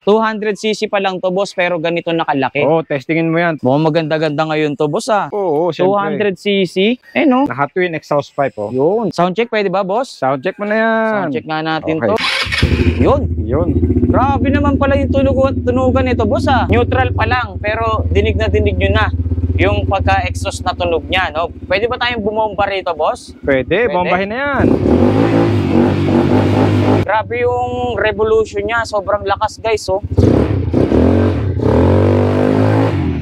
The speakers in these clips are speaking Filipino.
200cc pa lang to, boss, pero ganito nakalaki. Oo, testingin mo yan. Mukhang maganda-ganda ngayon to, boss, ah. Oo, syempre. 200cc. Eh, no? Naka twin exhaust pipe, oh. Yun. Sound check, pwede ba, boss? Sound check mo na yan. Sound check nga natin Okay. to. Yun. Yun. Grabe naman pala yung tunugan nito, boss, ah. Neutral pa lang, pero dinig na dinig nyo na yung pagka-exhaust na tunog niya, no? Pwede ba tayong bumomba rito, boss? Pwede, bombahin na yan. Grabe yung revolution niya. Sobrang lakas, guys, oh.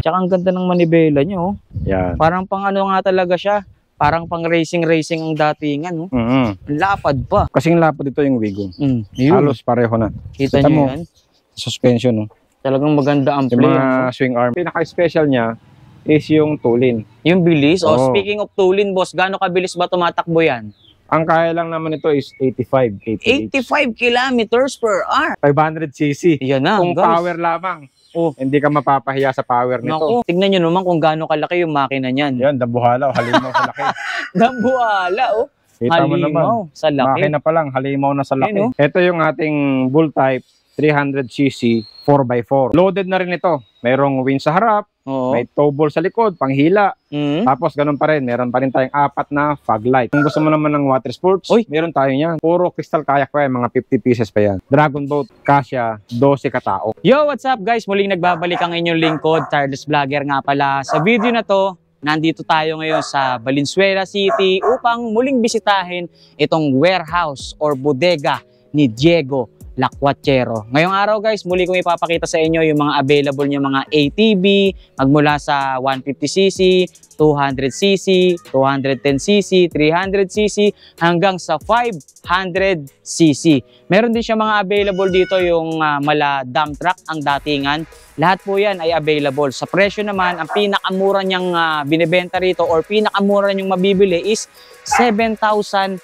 Tsaka ang ganda ng manibela niya, oh. Yan. Parang pang ano nga talaga siya. Parang pang racing ang datingan, oh. Lapad pa. Kasing lapad dito yung Wigo. Yun. Halos pareho na. Kita mo, niyo yan? suspension, no? Talagang maganda ang Yung play. mga swing arm. Pinaka-special niya is yung tulin. Yung bilis. Oo. Speaking of tulin, boss, gaano kabilis ba tumatakbo yan? Ang kaya lang naman ito is 85 85 kilometers per hour. 500cc. Yan na, Kung guys. power lamang. Oh. Hindi ka mapapahiya sa power nito. Naku, tignan nyo naman kung gaano kalaki yung makina niyan. Yan, dabuhala o halimaw sa laki. Nabuhala, oh. Kita mo naman. Halimaw sa laki. Makina pa lang, halimaw na sa laki. Ayun, oh. Ito yung ating bull type 300cc 4x4. Loaded na rin ito. Mayroong wing sa harap, Oo. may tow ball sa likod, panghila. Tapos ganun pa rin, meron pa rin tayong 4 na fog light. Kung gusto mo naman ng water sports, Uy, meron tayo yan. Puro crystal kayak pa yan, mga 50 pieces pa yan. Dragon boat, kasya, 12 katao. Yo, what's up, guys? Muling nagbabalik ang inyong lingkod, Tireless Vlogger nga pala. Sa video na to, nandito tayo ngayon sa Valenzuela City upang muling bisitahin itong warehouse or bodega ni Diego Lacuachero. Ngayong araw, guys, muli kong ipapakita sa inyo yung mga available niya mga ATV magmula sa 150cc, 200cc, 210cc, 300cc hanggang sa 500cc. Meron din siya mga available dito yung mala dump truck ang datingan. Lahat po yan ay available. Sa presyo naman, ang pinakamura niyang binibenta rito or pinakamura niyang mabibili is 7,500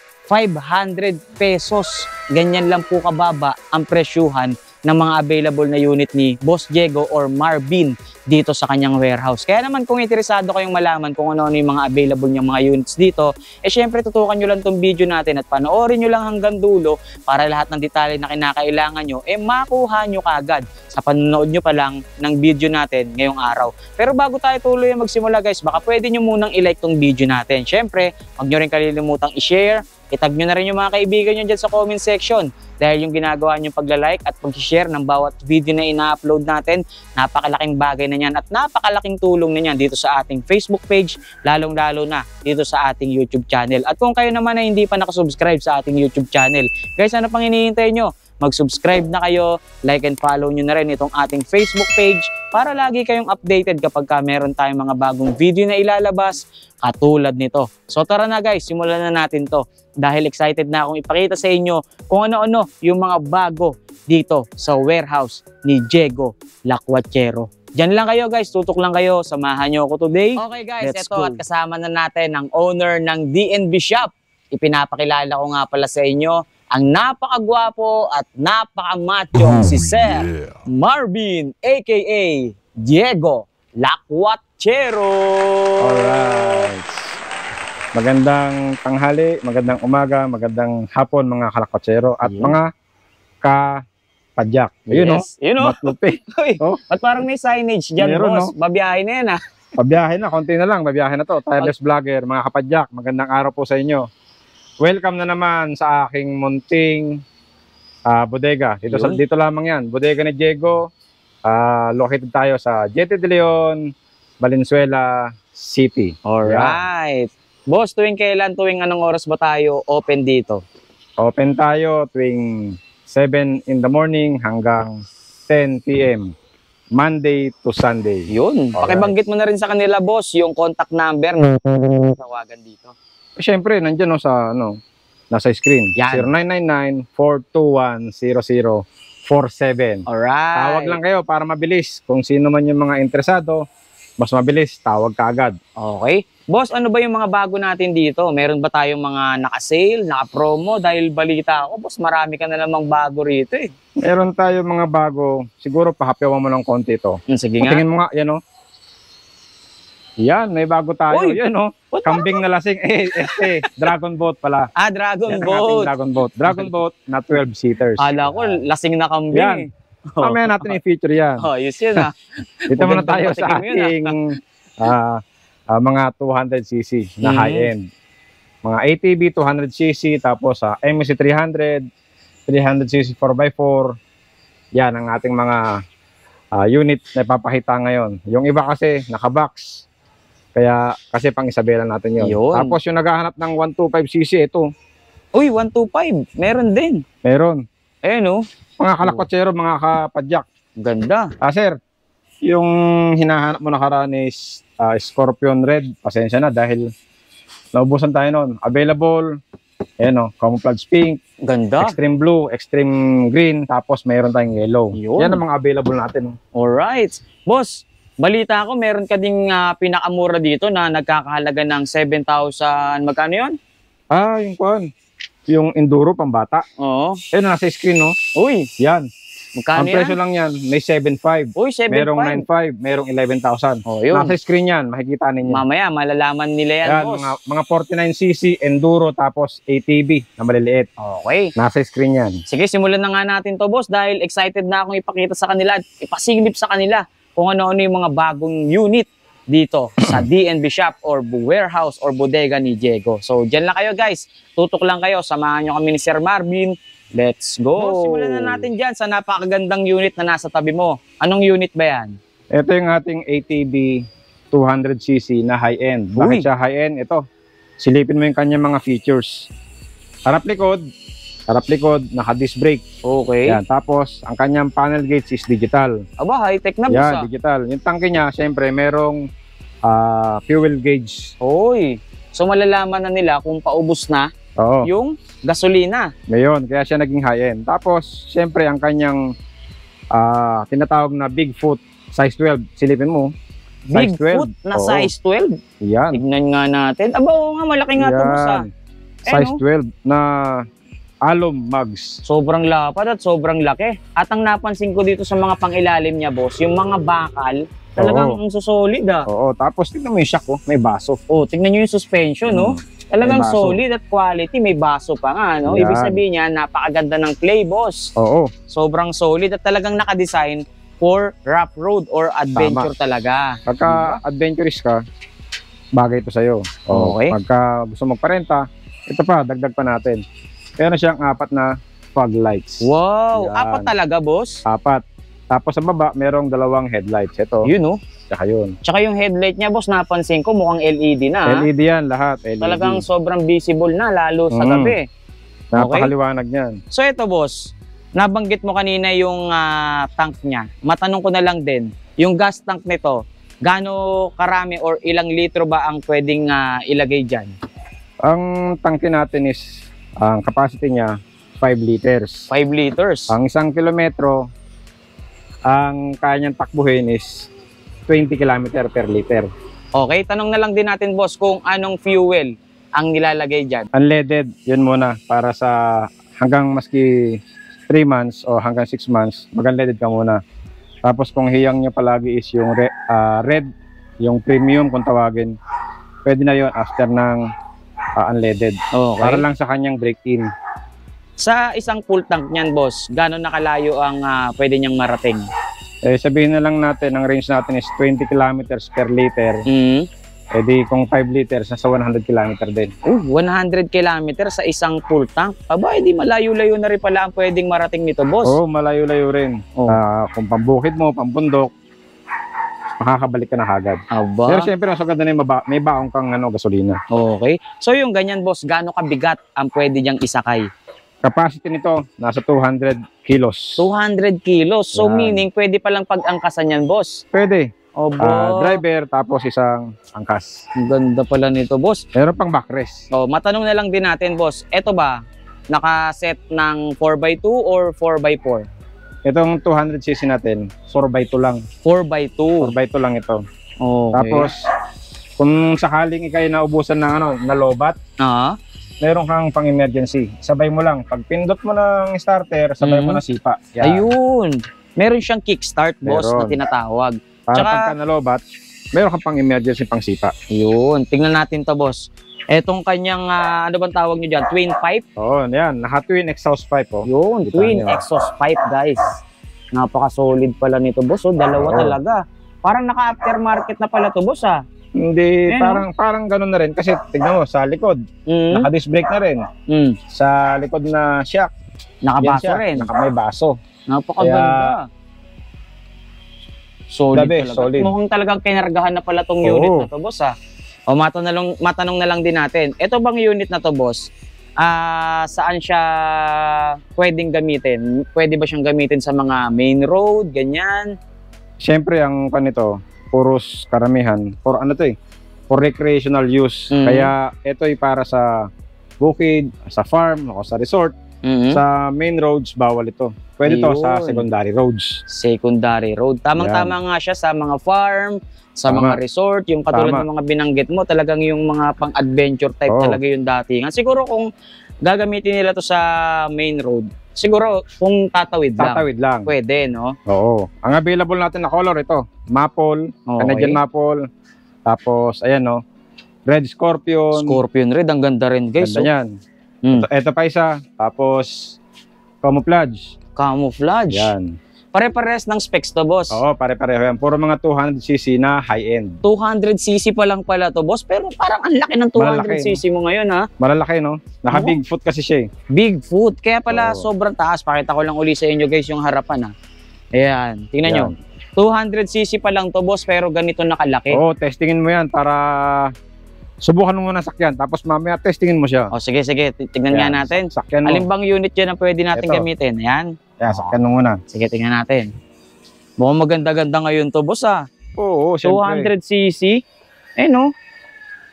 pesos. Ganyan lang po kababa ang presyuhan ng mga available na unit ni Boss Diego or Marvin dito sa kanyang warehouse. Kaya naman kung interesado kayong malaman kung ano-ano yung mga available niyang mga units dito, eh syempre tutukan nyo lang itong video natin at panoorin nyo lang hanggang dulo para lahat ng detalye na kinakailangan nyo, eh makuha nyo kagad sa panonood nyo pa lang ng video natin ngayong araw. Pero bago tayo tuloy magsimula, guys, baka pwede nyo munang i-like tong video natin. Syempre, huwag nyo rin kalilimutang i-share, itag nyo na rin yung mga kaibigan nyo dyan sa comment section. Dahil yung ginagawa nyo pagla-like at pag-share ng bawat video na ina-upload natin, napakalaking bagay na yan at napakalaking tulong na yan dito sa ating Facebook page, lalong-lalo na dito sa ating YouTube channel. At kung kayo naman ay hindi pa nakasubscribe sa ating YouTube channel, guys, ano pang hinihintay nyo? Mag-subscribe na kayo, like and follow nyo na rin itong ating Facebook page para lagi kayong updated kapag meron tayong mga bagong video na ilalabas katulad nito. So tara na, guys, simulan na natin to. Dahil excited na akong ipakita sa inyo kung ano-ano yung mga bago dito sa warehouse ni Diego Lacuachero. Diyan lang kayo, guys, tutok lang kayo, samahan nyo ako today. Okay, guys, ito at kasama na natin ang owner ng DNB Shop. Ipinapakilala ko nga pala sa inyo ang napakagwapo at napakamacho si Sir Marvin aka Diego Lacuachero. Alright. Magandang tanghali, magandang umaga, magandang hapon mga kalakwachero at mga kapadyak. Ayun, yes, yun o. Matlupi. Oh. At parang may signage dyan, Meron, boss. no? Babiyahin na yan, ha? Pabiyahe na, konti na lang, babiyahe na to. Tireless Vlogger, mga kapadyak, magandang araw po sa inyo. Welcome na naman sa aking munting bodega. Dito lamang yan, bodega ni Diego. Located tayo sa Jete de Leon, Valenzuela City. Alright. Yeah. Boss, tuwing kailan, tuwing anong oras ba tayo open dito? Open tayo tuwing 7 in the morning hanggang 10 p.m. Monday to Sunday. Yun. Alright. Pakibanggit mo na rin sa kanila, boss, yung contact number na tawagan dito. Siyempre, nandiyan no, sa nasa screen. 0994210047. Alright. Tawag lang kayo para mabilis. Kung sino man yung mga interesado, mas mabilis, tawag ka agad. Okay. Boss, ano ba yung mga bago natin dito? Meron ba tayong mga naka-sale, naka-promo? Dahil balita ako, boss, marami ka na namang bago rito eh. Meron tayo mga bago. Siguro pahapyawan mo ng konti ito. Sige nga. Tingin mo nga, yan o. Yan, may bago tayo. Uy! Yan o. Kambing na lasing. Dragon boat pala. Dragon yan boat. Dragon boat. Dragon boat na 12 seaters. Hala ko, lasing na kambing Yan. eh. Mamaya natin i-feature yan. Oh, yun yun Dito muna Magandang tayo sa patikim yun, ating mga 200cc na high-end. Mga ATV 200cc, tapos MSC 300, 300cc 4x4. Yan ang ating mga unit na ipapakita ngayon. Yung iba kasi naka-box. Kaya kasi pang Isabela natin yun. Yun. Tapos yung naghahanap ng 125cc, ito. Uy, 125. Meron din. Meron. Ayun, Mga kalakotsero, mga kapadyak. Ganda. Sir, yung hinahanap mo nakaraan is Scorpion Red. Pasensya na dahil naubusan tayo noon. Available, camouflage pink, Ganda. extreme blue, extreme green, tapos mayroon tayong yellow. Yun. Yan ang mga available natin. Alright. Boss, balita ko meron ka ding pinakamura dito na nagkakahalaga ng 7,000. Magkano yun? Yung kuhan. Yung Enduro pambata. Oo. Nasa screen, no? Uy, Yan. magkano Ang presyo yan? lang yan, may 7.5. Uy, 7,500. Merong 9.5, merong 11,000. Oh, yun. Nasa screen yan, makikita ninyo. Mamaya, malalaman nila yan, Yan, boss. mga 49cc, Enduro, tapos ATV na maliliit. Okay. Nasa screen yan. Sige, simulan na nga natin to, boss, dahil excited na akong ipakita sa kanila at ipasilip sa kanila kung ano-ano yung mga bagong unit dito sa DNB shop or warehouse or bodega ni Diego. So, dyan lang kayo, guys. Tutok lang kayo. Samahan nyo kami ni Sir Marvin. Let's go! Boss, simulan na natin dyan sa napakagandang unit na nasa tabi mo. Anong unit ba yan? Ito yung ating ATV 200cc na high-end. Bakit Uy. siya high-end? Ito, silipin mo yung kanyang mga features. Harap likod, naka-disc brake. Okay. Yan, tapos ang kanyang panel gauge is digital. Aba, high-tech na, boss. Yan, digital. Yung tangke niya, syempre, merong fuel gauge. Oy. So, malalaman na nila kung paubos na Oo, yung gasolina. ngayon, kaya siya naging high-end. Tapos, syempre, ang kanyang tinatawag na Bigfoot, size 12. Silipin mo. Size Bigfoot 12. na Oo. size 12. Yan. Tignan nga natin. Aba, oo nga, malaki nga ito, boss. Yan. Size 12 na alum mugs. Sobrang lapad at sobrang laki. At ang napansin ko dito sa mga pangilalim niya, boss, yung mga bakal, talagang ang susolid Oo, tapos tignan mo yung shock, may baso. Oh, tignan nyo yung suspension, no? Talagang May baso. solid at quality, may baso pa nga, no? Yan. Ibig sabihin niya, napakaganda ng clay, boss. Oo, Sobrang solid at talagang nakadesign for rough road or adventure talaga. pagka adventurous ka, bagay ito sa'yo. Okay. Pagka gusto magparenta, ito pa, dagdag pa natin. Meron siyang 4 na fog lights. Wow, Yan. apat talaga, boss. 4. Tapos sa baba, merong 2 headlights. Ito, Yun, no? tsaka yun. Tsaka yung headlight niya, boss, napansin ko mukhang LED na. LED yan, lahat. LED. Talagang sobrang visible na, lalo sa gabi. Napakaliwanag yan. So ito, boss, nabanggit mo kanina yung tank niya. Matanong ko na lang din, yung gas tank nito, gaano karami or ilang litro ba ang pwedeng ilagay dyan? Ang tangke natin is, ang capacity niya, 5 liters. 5 liters. Ang 1 kilometro, ang kaya niyang takbuhin is 20 km per liter. Okay, tanong na lang din natin, boss, kung anong fuel ang nilalagay dyan. Unleaded, yun muna, para sa hanggang maski 3 months o hanggang 6 months, mag-unleaded ka muna. Tapos kung hiyang niya palagi is yung red, yung premium kung tawagin, pwede na yun after ng unleaded. Okay. Para lang sa kanyang break-in. Sa isang full tank niyan, boss, gaano nakalayo ang pwede niyang marating? Sabihin na lang natin, ang range natin is 20 kilometers per liter. Mm. Di kung 5 liters, nasa 100 kilometer din. 100 kilometer sa isang full tank. Aba, di malayo-layo na rin pala ang pwedeng marating nito, boss. Oo, malayo-layo rin. Oh. Kung pambukid mo, pambundok, makakabalik ka na agad. Aba. Pero syempre, mas maganda na yung may baong kang gasolina. Okay. So yung ganyan, boss, gaano kabigat ang pwede niyang isakay? Capacity nito, nasa 200 kilos. 200 kilos. So Yan. meaning, pwede palang pag-angkasan yan, boss. Pwede. Oba. Driver, tapos isang angkas. Ang ganda pala nito, boss. Meron pang backrest. Oh, matanong na lang din natin, boss. Ito ba, nakaset ng 4x2 or 4x4? Itong 200cc natin, 4x2 lang. 4x2. 4x2 lang ito. Okay. Tapos, kung sakaling ikay naubusan ng na lobat, meron kang pang emergency. Sabay mo lang. Pag pindot mo ng starter, sabay mo na sipa. Yan. Ayun. Meron siyang kickstart, boss, na Meron. tinatawag. Para Tsaka- pagka nalobat, meron kang pang emergency pang sipa. Ayun. Tingnan natin to, boss. Etong kanyang, ano bang tawag nyo dyan? Twin pipe? Oo, yan. Naka-twin exhaust pipe. Oh. Yun, Kita twin nyo. exhaust pipe, guys. Napaka-solid pala nito, boss. Oh, dalawa Oo. talaga. Parang naka-aftermarket na pala to, boss, ah. Hindi, Ayan, parang ganun na rin. Kasi tignan mo, sa likod, Mm. naka-disc brake na rin. Mm. Sa likod na shock, yan Nakabaso siya, rin. may baso. Napakaganda. Solid The best, talaga. solid. Mukhang talagang kinargahan na pala tong Oo. unit na to, boss, ah. O, matanong na lang din natin. Ito bang unit na to, boss? Saan siya pwedeng gamitin? Pwede ba siyang gamitin sa mga main road, ganyan? Siyempre, ang kanito, puros karamihan, for ano to eh, for recreational use. Mhm. Kaya ito ay para sa bukid, sa farm, o sa resort. Mhm. Sa main roads, bawal ito. Pwede to sa Ayun. secondary roads. Secondary road. Tamang-tama nga siya sa mga farm, sa Tama. mga resort, yung katulad Tama. ng mga binanggit mo, talagang yung mga pang-adventure type Oo. talaga yung datingan. Siguro kung gagamitin nila to sa main road, siguro kung tatawid lang, Tatawid lang. pwede, no? Oo. Ang available natin na color ito, maple, Canadian maple, tapos ayan no, red scorpion. Scorpion Red, ang ganda rin, guys. Ganda niyan. Mm. Ito pa isa, tapos camouflage. Camouflage. Yan. Pare-pares ng specs to, boss. Oo, pare-pareho yan. Puro mga 200cc na high-end. 200cc pa lang pala to, boss. Pero parang ang laki ng 200cc mo ngayon, ha? Malalaki, no? Naka-Bigfoot kasi siya eh. Bigfoot. Kaya pala Oo. sobrang taas. Pakita ko lang uli sa inyo, guys, yung harapan, ha? Ayan. Tingnan nyo. 200cc pa lang to, boss, pero ganito nakalaki. Oo, testingin mo yan para subukan mo muna sakyan. Tapos mamaya testingin mo siya. O, sige. Tignan nga Yan. natin. Sakyan mo. Alin bang unit dyan ang pwede natin Ito. gamitin? Ayan. Yan, sakyan mo muna. Sige, tingnan natin. Mukhang maganda-ganda ngayon to, boss, ha? Oo, syempre. 200cc. Eh, no?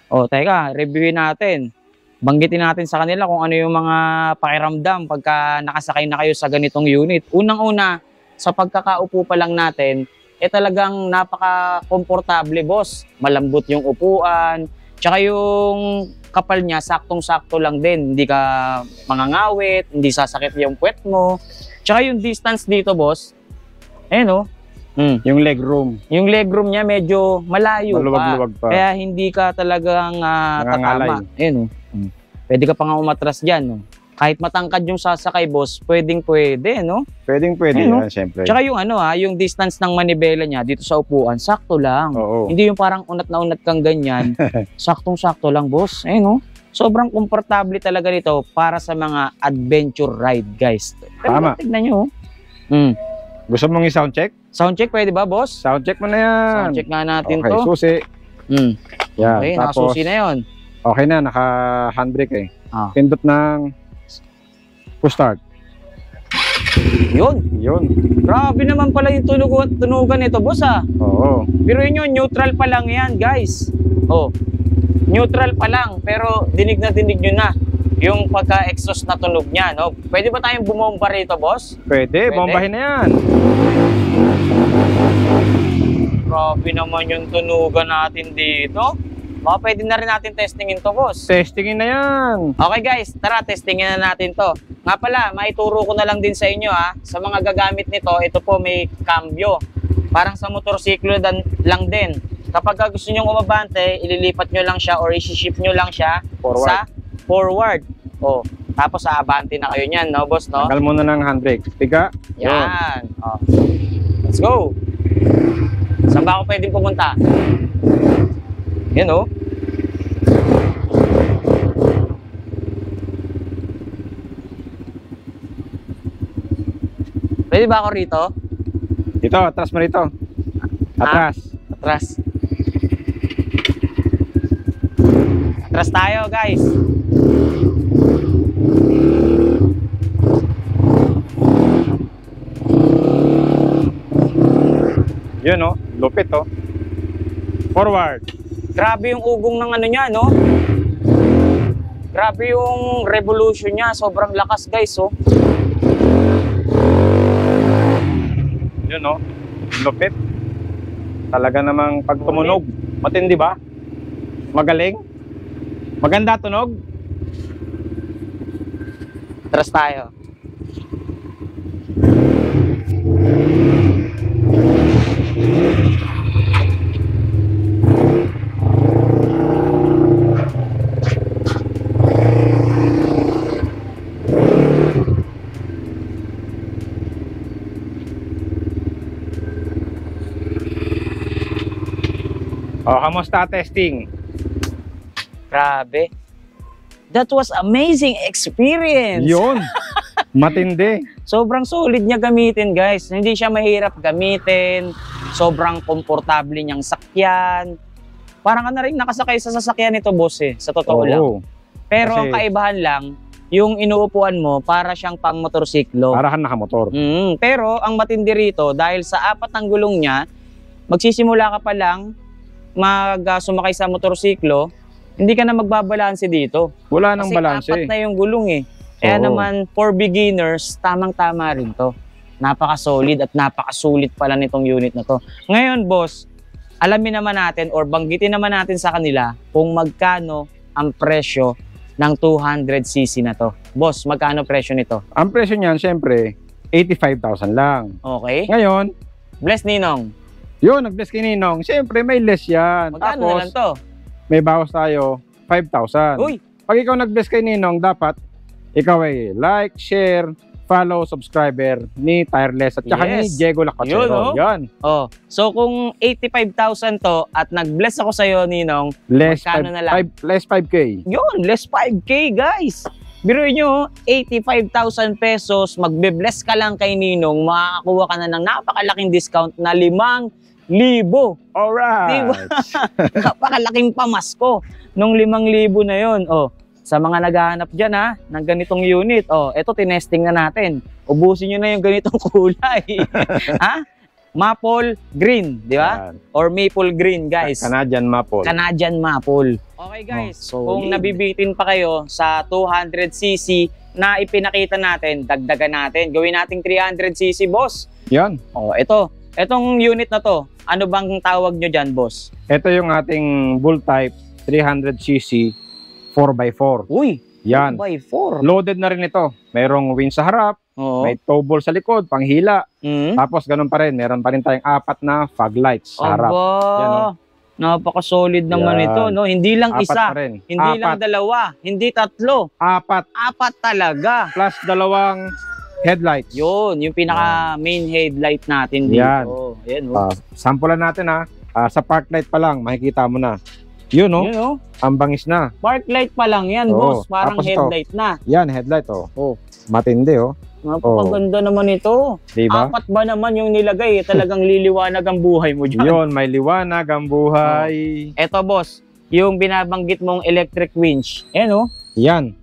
O, teka, reviewin natin. Banggitin natin sa kanila kung ano yung mga pakiramdam pagka nakasakay na kayo sa ganitong unit. Unang-una, sa pagkakaupo pa lang natin, talagang napaka-komportable, boss. Malambot yung upuan. Tsaka yung kapal niya, saktong-sakto lang din. Hindi ka mangangawit, hindi sasakit yung puwet mo. Tsaka yung distance dito, boss, no? Yung leg room. Yung legroom niya medyo malayo Maluwag-luwag pa. Kaya hindi ka talagang tatama. Ayun, Pwede ka pa nga umatras dyan, no? Kahit matangkad yung sasakay, boss, pwede, no? Pwede Ayun, yan, syempre. Tsaka yung yung distance ng manibela niya dito sa upuan, sakto lang. Oo. Hindi yung parang unat na unat kang ganyan. Saktong-sakto lang, boss. No? Sobrang komportable talaga nito para sa mga adventure ride, guys. Tama. Tignan nyo. Gusto mong i-sound check? Sound check, pwede ba, boss? Sound check mo na yan. Sound check nga natin Okay, to. susi. Yan. Okay, Tapos, nakasusi na yun. okay na, naka-handbrake eh. Ah. Pindot ng push start. Yun. Yun. Grabe naman pala yung tunugan nito, boss, ah. Oo. Pero yun, neutral pa lang yan, guys. Neutral pa lang, pero dinig na yung pagka-exhaust na tunog niya, no? Pwede ba tayong bumomba rito, boss? Pwede, bombahin na yan. Grabe naman yung tunugan natin dito. Baka pwede na rin natin testingin to, boss. Testingin na yan. Okay, guys, tara, testingin na natin to. Nga pala, maituro ko na lang din sa inyo, ha. Sa mga gagamit nito, ito po may cambio. Parang sa motorsiklo lang din. Kapag gusto nyo umabante, ililipat nyo lang siya or isi-shift nyo lang siya Forward. sa forward. Tapos abante na kayo niyan, no, boss, no? Tanggal muna ng handbrake. Tiga. Yun. Yan. Let's go. Saan ba ako pwedeng pumunta? Yan, oh. Pwede ba ako rito? Dito, atras mo rito. Atras. Atras. Atras tayo, guys. Yun oh, lupit oh. Forward. Grabe yung ugong ng ano niya, no? Grabe yung revolution niya. Sobrang lakas, guys, oh. Yun oh, lupit. Talaga namang pag tumunog, matindi ba? Magaling. Maganda tunog. Atras tayo. Oh, kamusta testing? Grabe. That was amazing experience. Yun. Matindi. Sobrang solid niya gamitin, guys. Hindi siya mahirap gamitin. Sobrang komportable niyang sakyan. Parang ka na rin nakasakay sa sasakyan nito, boss eh. Sa totoo lang. Oo. Pero Kasi- ang kaibahan lang, yung inuupuan mo para siyang pang motorsiklo. Para kang nakamotor. Pero ang matindi rito, dahil sa apat ng gulong niya, magsisimula ka pa lang sumakay sa motorsiklo, hindi ka na magbabalanse dito. Wala nang Kasi balanse. apat na yung gulong eh. Kaya Oo. naman, for beginners, tamang-tama rin to. Napaka-solid at napakasulit pala nitong unit na to. Ngayon, boss, alamin naman natin or banggitin naman natin sa kanila kung magkano ang presyo ng 200cc na to. Boss, magkano presyo nito? Ang presyo niyan, syempre, 85,000 lang. Okay? Ngayon, Bless Ninong. yun, nag-bless kay Ninong. Syempre, may less yan. Magkano na lang to? May bawas tayo, 5,000. Uy! Pag ikaw nag-bless kay Ninong, dapat ikaw ay like, share, follow, subscriber ni Tireless at saka ni Yes. Diego Lacachero. Yun, oh. Yan. Oh, so kung 85,000 to at nag-bless ako sa'yo, Ninong, Less, Magkano na lang? less 5K. yun, less 5K, guys. Biruin nyo, 85,000 pesos, magbe-bless ka lang kay Ninong, makakakuha ka na ng napakalaking discount na 5,000. Alright. Diba? Napakalaking pamasko nung 5,000 na yun. Oh, sa mga naghahanap dyan ha, ng ganitong unit, oh, eto tinesting na natin. Ubusin nyo na yung ganitong kulay. Ha? Maple green, di ba? Yan. Or maple green, guys. Canadian Maple. Canadian Maple. Okay guys, Oh, kung solid. nabibitin pa kayo sa 200cc na ipinakita natin, dagdagan natin, gawin nating 300cc, boss. Yan. Oh, etong unit na to, ano bang tawag nyo dyan, boss? Ito yung ating Bull Type 300cc 4x4. Uy, Yan. 4x4. Loaded na rin ito. Mayroong wing sa harap, Oo. may tow ball sa likod, panghila. Mm. Tapos ganun pa rin, meron pa rin tayong 4 na fog lights sa harap. Aba, Yan, oh. napaka-solid naman Yan. ito, no? Hindi lang 4 isa, pa rin. hindi lang 4. dalawa, hindi tatlo, 4 apat talaga. plus 2 headlights. Yun, yung pinaka main headlight natin dito. Yan. Yan, oh. Sampulan natin ha. Sa park light pa lang, makikita mo na. Yun, no? Yun, oh. Ang bangis na. Park light pa lang yan, Oo. boss. Parang Tapos ito. headlight na. Yan, headlight, oh. Oh. Matindi, oh. Napakaganda naman ito. Diba? Apat ba naman yung nilagay? Talagang liliwanag ang buhay mo dyan. Yun, may liwanag ang buhay. Eto, boss, yung binabanggit mong electric winch. Yan, oh. Yan.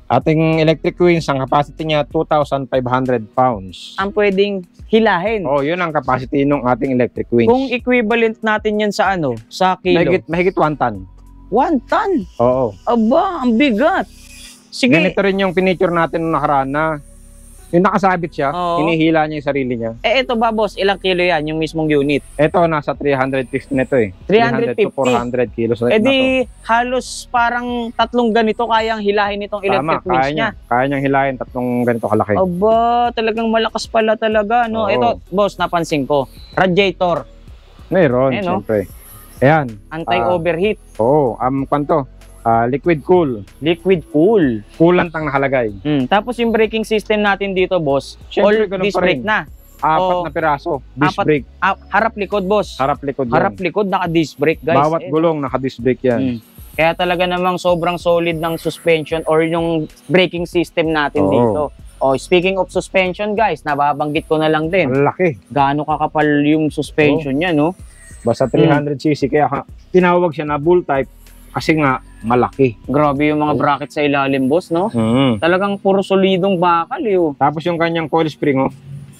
Ating electric wings, ang capacity niya 2,500 pounds. Ang pwedeng hilahin. Oh, yun ang capacity ng ating electric wings. Kung equivalent natin yan sa ano? Sa kilo? Mahigit 1 ton. 1 ton. Oo. Aba, ang bigat. Sige. Ganito rin yung pinicture natin nung nakaraan na yung nakasabit siya, Oo. hinihila niya yung sarili niya. Eto ba, boss? Ilang kilo yan, yung mismong unit? Ito, nasa 350 nito eh. 350? 300 to 400 kilos na Eh to. di, halos parang 3 ganito kayang hilahin itong electric winch niya. Kaya niyang hilahin 3 ganito kalaki. Aba, talagang malakas pala talaga, no? Oo. Ito, boss, napansin ko. Radiator, Mayroon, Ayan, no? siyempre. Ayan. anti-overheat, Oo, kwanto? Liquid cool. liquid cool. Coolant ang nakalagay. Tapos yung braking system natin dito, boss, Siyempre, all ganun disc pa rin. brake na. 4 Oo. na piraso. Disc Apat. brake. Harap likod, boss. Harap likod yan. Harap likod, naka-disc brake, guys. Bawat Eh, gulong naka-disc brake yan. Kaya talaga namang sobrang solid ng suspension or yung braking system natin Oo. dito. Oh, speaking of suspension, guys, nababanggit ko na lang din. Ang laki. Gaano kakapal yung suspension niya, no? Basta 300cc. Kaya tinawag siya na bull type kasi nga malaki. Grabe yung mga bracket sa ilalim, boss, no? Talagang puro solidong bakal, eh, oh. Tapos yung kanyang coil spring, oh,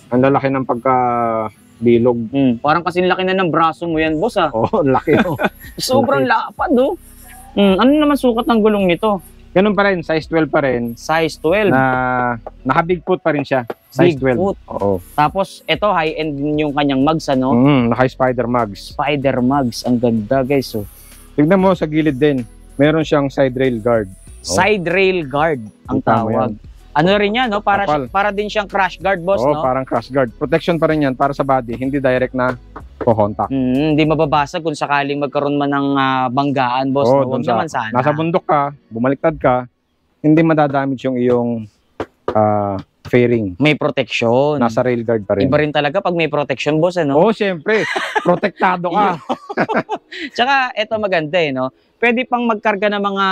ang lalaki ng pagka-bilog. Parang kasing laki na ng braso mo yan, boss, ah. Oh, laki. Oh. Sobrang lapad, oh. Ano naman sukat ng gulong nito? Ganun pa rin, size 12 pa rin. Size 12. Na naka-big foot pa rin siya. Size Big 12. foot. Oo. Tapos, ito, high-end din yung kanyang mags, ano? Naka-spider mags. Spider mags. Ang ganda, guys, oh. Tignan mo sa gilid din. Meron siyang side rail guard. Side rail guard ang Kita mo tawag. Ano rin yan, no? Para, Kapal. para din siyang crash guard, boss, Oo, no? parang crash guard. Protection pa rin yan para sa body. Hindi direct na contact. Hindi mababasag kung sakaling magkaroon man ng banggaan, boss. Oo, No? Huwag naman sana. nasa bundok ka, bumaliktad ka, hindi madadamage yung iyong fairing. May protection. Nasa rail guard pa rin. Iba rin talaga pag may protection, boss, ano? Oo, syempre. Protektado ka. Tsaka, ito maganda eh, no? Pwede pang magkarga ng mga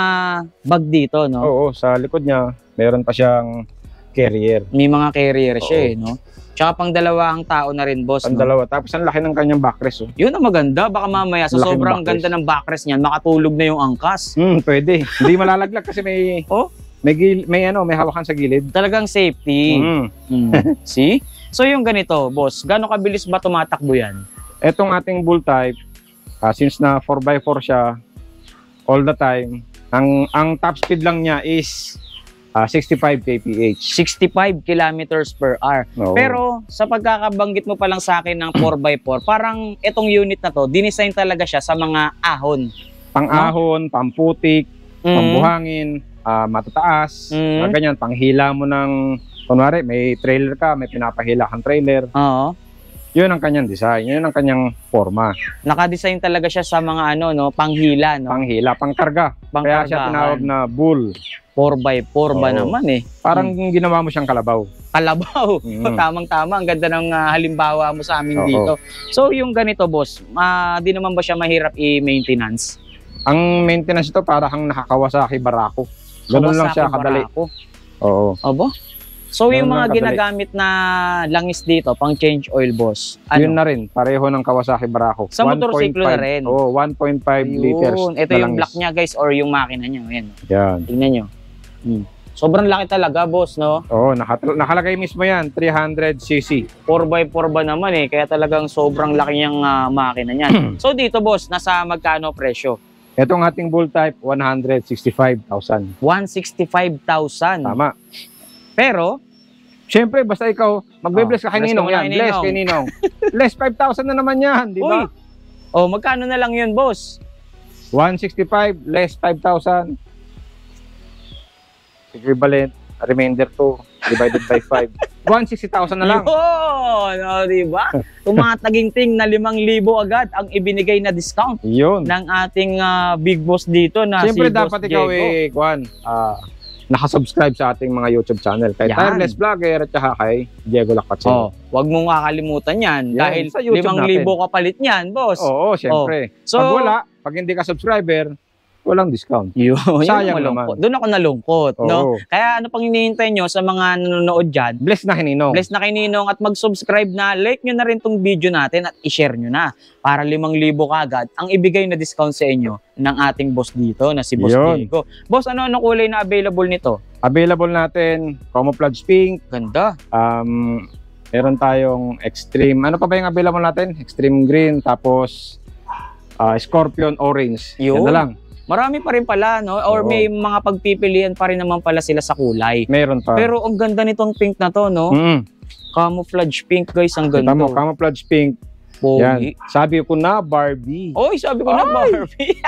bag dito, no? Oo, sa likod niya, meron pa siyang carrier. May mga carrier siya Oo. eh, no? Tsaka pang dalawang tao na rin, boss, Ang no? dalawa. Tapos ang laki ng kanyang backrest. Oh. Yun ang maganda. Baka mamaya sa Ang laking sobrang backrest. ganda ng backrest niyan, makatulog na yung angkas. Pwede. Hindi malalaglag kasi may Oh? may hawakan sa gilid. Talagang safety. See? So yung ganito, boss, gaano kabilis ba tumatakbo yan? Etong ating bull type, since na 4x4 siya all the time, ang top speed lang niya is 65 kph. 65 kilometers per hour. Oo. Pero sa pagkakabanggit mo pa lang sa akin ng 4x4, parang itong unit na to, dinesign talaga siya sa mga ahon. Pang-ahon, pamputik, pambuhangin, matataas, ganyan, panghila mo ng, kunwari, may trailer ka, may pinapahila kang trailer. Oo. Yun ang kanyang design, yun ang kanyang forma. Naka-design talaga siya sa mga ano, no, panghila, no? Panghila, pangkarga. Kaya siya tinawag na bull. 4x4 ba Oo. naman eh? Parang ginawa mo siyang kalabaw. Kalabaw. Mm. Tamang-tama. Ang ganda ng halimbawa mo sa amin Oo. dito. So, yung ganito, boss, di naman ba siya mahirap i-maintenance? Ang maintenance ito para kang nakakawasaki barako. Ganun lang siya Kawasaki kadali. Barako. Oo. Abo? So, Ganun yung mga lang kadali. ginagamit na langis dito, pang change oil, boss, Yun ano? na rin, pareho ng Kawasaki Barako. Sa motorsiklo na 1.5. rin. Oo, 1.5 liters. Yun. Ito na yung langis. block niya, guys, or yung makina niya. Ayan. Yan. Tingnan nyo. Sobrang laki talaga, boss, no? Oo, nakalagay mismo yan, 300cc. 4x4 ba naman eh, kaya talagang sobrang laki niyang makina niyan. So dito, boss, nasa magkano presyo? Itong ating bull type, 165,000. 165,000. Tama. Pero, Siyempre, basta ikaw, magbe-bless ka kay bless Ninong ka muna yan. kay Bless Ninong. kay Ninong. Bless 5,000 na naman yan, di ba? oh, magkano na lang yun, boss? 165, less 5,000. Equivalent, remainder 2, divided by 5. 160,000 na lang. Yun! O, diba? Tumataginting na 5,000 agad ang ibinigay na discount Yun. ng ating big boss dito na Siyempre si Boss dapat ikaw Diego. nakasubscribe sa ating mga YouTube channel. Kay Yan. Tireless Vlogger at saka kay Diego Lacpacino. Oh, wag mong kakalimutan yan. Yan, Dahil sa YouTube 5,000 kapalit niyan, boss. Oo, siyempre. So, Pag hindi ka subscriber, walang discount. yun, Sayang malungkot. naman. Doon ako nalungkot, Oo. no? Kaya ano pang hinihintay nyo sa mga nanonood dyan? Bless na Ninong. Bless na kay Ninong at mag-subscribe na, like nyo na rin tong video natin at i-share nyo na para 5,000 kagad ang ibigay na discount sa inyo ng ating boss dito na si Boss Yun. Diego. Boss, ano kulay na available nito? Available natin, camouflage pink, Ganda. meron tayong extreme. Ano pa ba yung available natin? Extreme green, tapos scorpion orange. Yun. Yan na lang. Marami pa rin pala, no? Or Oo. may mga pagpipilian pa rin naman pala sila sa kulay. Meron pa. Pero ang ganda nitong pink na to, no? Camouflage pink, guys, ang Kita ganda. mo, camouflage pink. Pogi. Yan. Sabi ko na, Barbie. Oy, sabi ko na Barbie.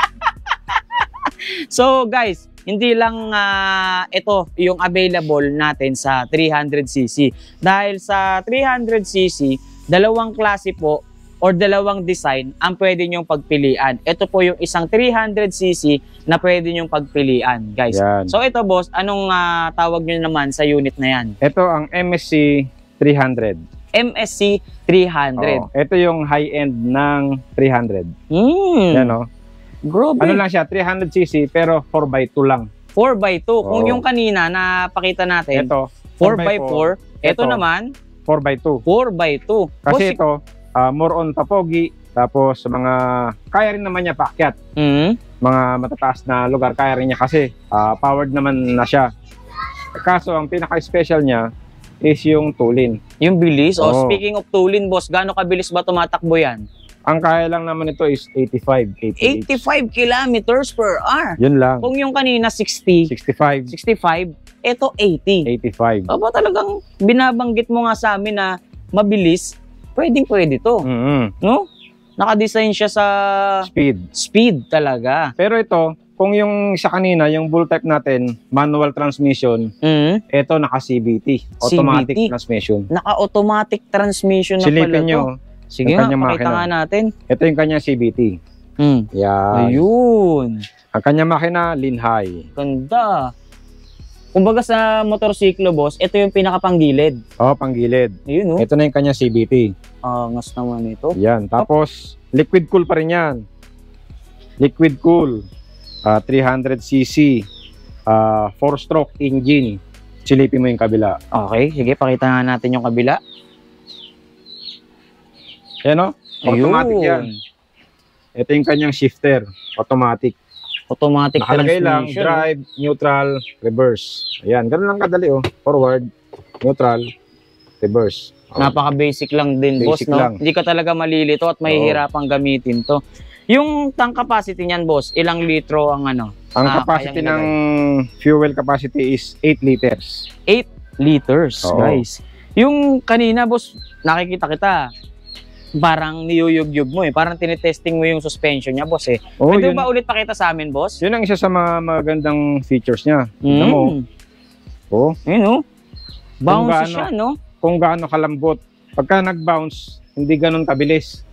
So, guys, hindi lang ito yung available natin sa 300cc. Dahil sa 300cc, dalawang klase po or dalawang design ang pwede nyong pagpilian. Ito po yung isang 300cc na pwede nyong pagpilian, guys. Yan. So, ito, boss, anong tawag nyo naman sa unit na yan? Ito ang MSC 300. MSC 300. Oo. Ito yung high-end ng 300. Yan o. Grabe. Ano lang siya, 300cc pero 4x2 lang. 4x2. Kung Oo. yung kanina na pakita natin, Ito, 4x4. Ito Ito. naman, 4x2. 4x2. Kasi Boss, ito, more on papogi. Tapos mga, kaya rin naman niya paakyat. Mga matataas na lugar, kaya rin niya kasi powered naman na siya. Kaso ang pinaka-special niya is yung tulin. yung bilis. Oo. Speaking of tulin, boss, gaano kabilis ba tumatakbo yan? Ang kaya lang naman ito is 85 kph. 85 kilometers per hour. Yun lang. Kung yung kanina 60, 65, 65, ito 80. 85. Aba, talagang binabanggit mo nga sa amin na mabilis, pwede to. No? Nakadesign siya sa Speed. speed talaga. Pero ito, kung yung sa kanina, yung bull type natin, manual transmission, ito naka-CVT, automatic CVT. transmission. Naka-automatic transmission na pala Silipin to. nyo, Sige ang nga, kanyang pakita makina. nga natin. ito yung kanyang CVT. Yan. Ayun. Ang kanyang makina, Linhai. Ganda. Kumbaga sa motorsiklo, boss, ito yung pinakapanggilid. Oh, panggilid. Ayun, oh. Ito na yung kanyang CVT. Angas naman ito. Yan. Tapos, liquid cool pa rin yan. Liquid cool. 300cc. 4-stroke engine. Silipin mo yung kabila. Okay, sige, pakita nga natin yung kabila. Yan o. Automatic Ayun. yan. Ito yung kanyang shifter. Automatic. Automatic Nakalagay lang, transmission. drive, neutral, reverse. Ayan, ganun lang kadali oh. Forward, neutral, reverse. Oh. Napaka-basic lang din, boss, Basic no? lang. Hindi ka talaga malilito at mahihirapang gamitin to. Yung tank capacity niyan, boss, ilang litro ang ano? Ang capacity kayang ng fuel capacity is 8 liters. 8 liters, Oo. guys. Yung kanina, boss, nakikita kita, parang niyuyug-yug mo eh. Parang tinitesting mo yung suspension niya, boss eh. Oh, Pwede yun, ba ulit pakita sa amin, boss? yun ang isa sa mga magandang features niya. Tignan mo. Oh, Yun, no? Bouncy gaano. siya, no? kung gaano kalambot. Pagka nag-bounce, hindi ganun kabilis.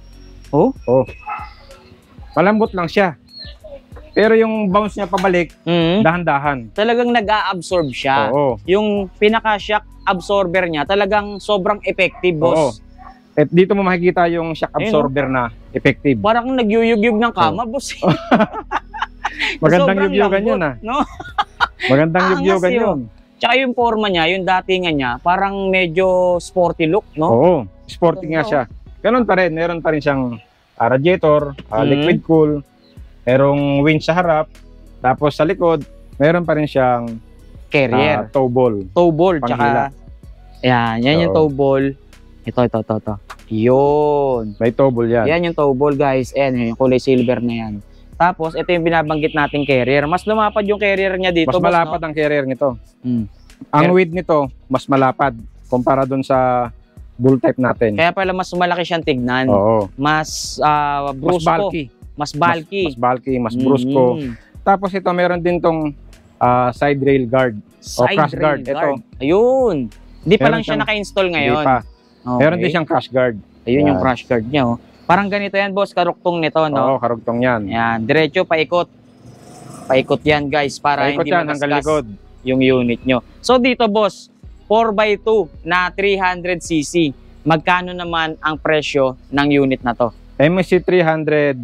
Oh? Oh. Malambot lang siya. Pero yung bounce niya pabalik, dahan-dahan. Talagang nag-a-absorb siya. Oo. Yung pinaka-shock absorber niya, talagang sobrang effective, boss. At dito mo makikita yung shock absorber na effective. Parang nagyuyug-yug ng kama, boss. Magandang Sobrang yugyugan lambot, yun ah. no? Magandang Angas yugyugan yun. yun. Tsaka yung forma niya, yung datingan niya, parang medyo sporty look, no? Oo. Sporty nga Ganda, siya. Ganun pa rin. Meron pa rin siyang radiator, liquid cool, merong winch sa harap, tapos sa likod, meron pa rin siyang Carrier. tow ball. Tow ball, Panghila. tsaka, yan yung Oo. tow ball. Ito. Yun. May tow ball yan. Yan yung tow ball, guys. Ayan, yung kulay silver na yan. Tapos, ito yung binabanggit nating carrier. Mas lumapad yung carrier niya dito, Mas boss, malapad no? ang carrier nito. Mm. Ang Pero- width nito, mas malapad kumpara dun sa bull type natin. Kaya pala mas malaki siyang tignan. Oo. Mas Mas brusco. bulky. Mas bulky. Mas bulky, mas brusco. Mm. Tapos ito, meron din tong side rail guard. Side crash rail guard. Ito. Ayun. Hindi pa Meron lang siya siyang- naka-install Hindi ngayon. pa. Okay. Meron din siyang crash guard. Ayun yung Yan. crash guard niya. Oh. Parang ganito yan, boss. Karuktong nito, no? Oo, karugtong yan. Yan. Diretso, paikot. Paikot yan, guys. Para Paikot hindi yan hanggang magasgas likod. yung unit nyo. So, dito, boss, 4x2 na 300cc. Magkano naman ang presyo ng unit na to? MSC 300,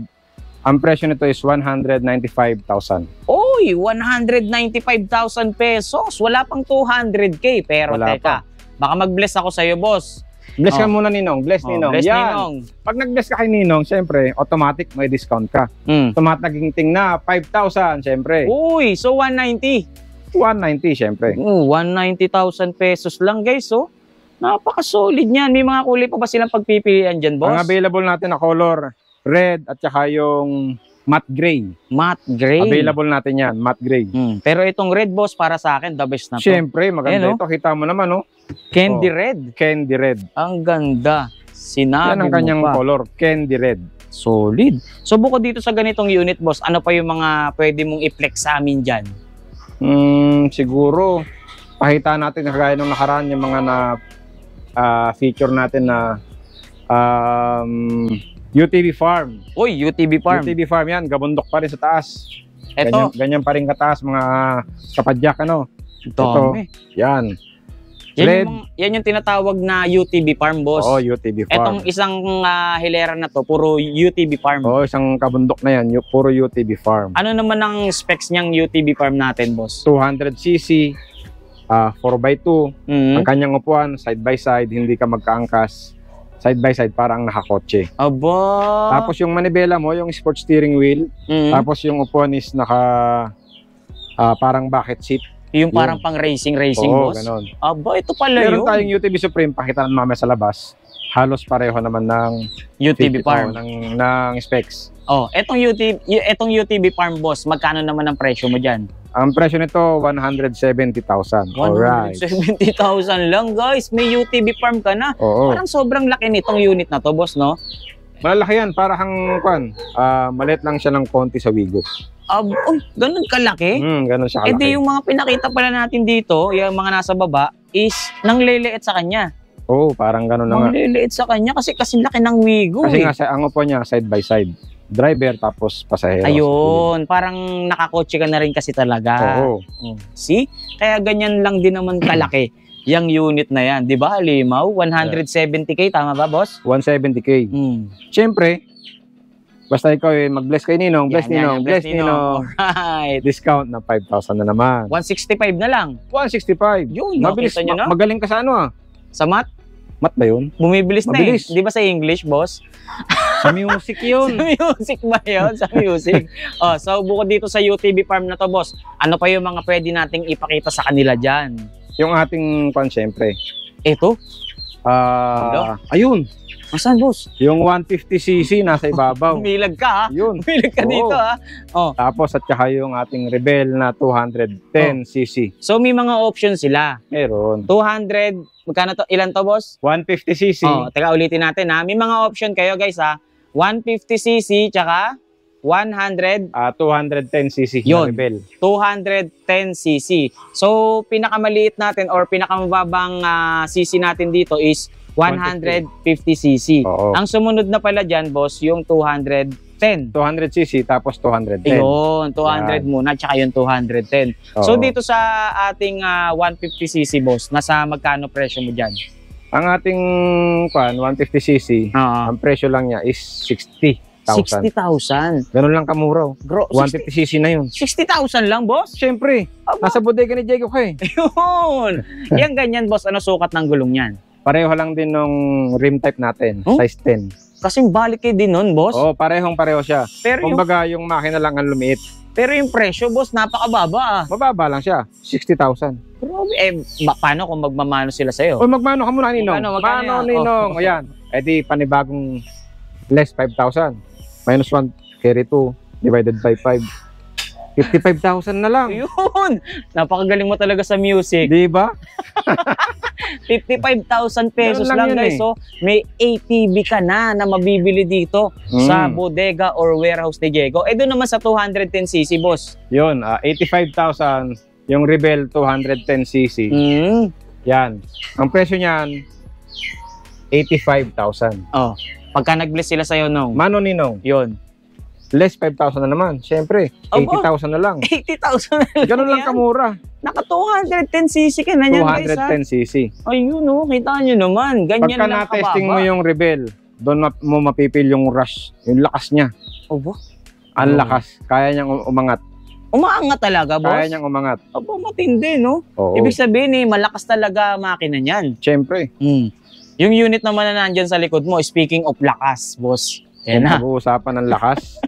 ang presyo nito is 195,000. Uy, 195,000 pesos. Wala pang 200k. Pero Wala teka, baka mag-bless ako sa'yo, boss. Bless ka Oh. muna, Ninong. Bless, Ninong. Bless Yan. Ninong. Pag nag-bless ka kay Ninong, syempre, automatic may discount ka. Tumataging na 5,000, syempre. Uy, so 190. 190, syempre. 190,000 pesos lang, guys. Oh. Napaka-solid niyan. May mga kulay pa ba silang pagpipilian dyan, boss? Ang available natin na color, red at saka yung matte gray. Matte gray. Available natin yan, matte gray. Pero itong red, boss, para sa akin, the best na to. Syempre, maganda Ayan, ito. Kita mo naman, oh. Candy Oh. red. Candy red. Ang ganda. Sinabi Yan ang mo kanyang pa. color, candy red. Solid. So, bukod dito sa ganitong unit, boss, ano pa yung mga pwede mong i-flex sa amin dyan? Siguro, pakita natin kagaya nung nakaraan yung mga feature natin na UTV Farm. Uy, UTV Farm. UTV Farm yan, gabundok pa rin sa taas. Ito. Ganyan pa rin kataas mga kapadyak, ano. Dami. Yan. Yan Red. yan yung tinatawag na UTV Farm, boss. Oo, UTV Etong Farm. isang hilera na to, puro UTV Farm. Oo, isang kabundok na yan, puro UTV Farm. Ano naman ang specs niyang UTV Farm natin, boss? 200cc, 4x2. Mhm. Ang kanyang upuan, side by side, hindi ka magkaangkas. Side by side, parang nakakotse. Aba. Tapos yung manibela mo, yung sport steering wheel. Mhm. Tapos yung upuan is parang bucket seat. Yung parang pang racing, Oo, boss. ganon. Aba, ito pala Meron yun. tayong UTV Supreme, pakita naman mamaya sa labas. Halos pareho naman ng UTV Farm. ng specs. Oh, etong UTV Farm, boss, magkano naman ang presyo mo dyan? Ang presyo nito, 170,000. Alright. 170,000 lang, guys. May UTV Farm ka na. Oo. Parang sobrang laki nitong unit na to, boss, no? Malaki yan, parang maliit lang siya ng konti sa Wigo. Uy, ganun kalaki. Ganun siya Eh kalaki. di yung mga pinakita pala natin dito, yung mga nasa baba, is nang liliit sa kanya. Oo, parang ganun na nga. Nang liliit sa kanya kasi laki ng Wigo. Kasi eh. nga, ang upuan niya, side by side. Driver, tapos pasahero. Ayun, parang nakakotse ka na rin kasi talaga. Oo. Oh. See? Kaya ganyan lang din naman kalaki. yung unit na yan. Di ba, Limaw? 170K, tama ba, boss? 170K. Siyempre, basta ikaw mag-bless kay Ninong, bless Ninong, bless Ninong. Alright. Discount na 5,000 na naman. 165 na lang. 165. Yun, Mabilis, nakita nyo na? magaling ka sa ano ah. Sa math, Mat ba yun? bumibilis na Mabilis. eh. Di ba sa English, boss? Sa music yun. Sa music ba yun? Sa music. So bukod dito sa UTV farm na to, boss, ano pa yung mga pwede nating ipakita sa kanila dyan? Yung ating kwan, siyempre. Ito? Ayun. Asan, boss? Yung 150cc nasa ibabaw. Umilag ka, ha? Yun. Umilag ka Oo. dito, ha? Tapos at saka yung ating Rebel na 210cc. So may mga options sila. Meron. 200, magkano to? Ilan to, boss? 150cc. Teka, ulitin natin, ha? May mga option kayo, guys, ha? 150cc, tsaka 100, 210cc Yun. na Rebel. 210cc. So, pinakamaliit natin or pinakamababang cc natin dito is 150cc. Oo. Ang sumunod na pala dyan, boss, yung 210. 200cc tapos 210. Ayun, 200 muna, tsaka yung 210. Oo. So, dito sa ating 150cc, boss, nasa magkano presyo mo dyan? Ang ating 150cc, ang presyo lang niya is 60,000. 60,000. Ganun lang kamura. Bro, 150cc na yun. 60,000 lang, boss? Siyempre, nasa bodega ni Diego ka eh. Ayun. Yan ganyan, boss. Ano sukat ng gulong yan? Pareho lang din nung rim type natin, Huh? size 10. Kasing balik kayo din nun, boss. Oo, pareho siya. Pero yung, Kumbaga, yung makina lang ang lumiit. pero yung presyo, boss, napakababa, ah. Mababa lang siya, 60,000. Grabe. Paano kung magmamano sila sa'yo? O magmano ka muna, Ninong? Magkano yan? Ninong? O yan. E di, panibagong less 5,000. Minus 1, carry 2, divided by 5. 55,000 na lang. Ayun. Napakagaling mo talaga sa music. Di ba? 55,000 pesos Ganun lang lang, yun guys. eh. So, may ATV ka na mabibili dito sa bodega or warehouse ni Diego. Eh, doon naman sa 210cc, boss. Yun, 85,000. Yung Rebel 210cc. Yan. Ang presyo niyan, 85,000. Pagka nag-bless sila sa'yo nung, Mano, Ninong? yun. Less 5,000 na naman. Siyempre, Aba. 80,000 na lang. 80,000 na lang. Ganun lang yan. kamura. Naka 210cc ka na yan, guys, ha? 210cc. Ayun, kita nyo naman. Ganyan Pagka lang na-testing mo kababa. yung Rebel, doon mo mapipil yung rush, yung lakas niya. Obo. Ang lakas. Kaya niyang umangat. Umaangat talaga, boss. Kaya niyang umangat. Obo, matindi, no? Oo. Ibig sabihin, malakas talaga makina niyan. Siyempre. Yung unit naman na nandyan sa likod mo, speaking of lakas, boss. Yan na. Pag-uusapan ng lakas.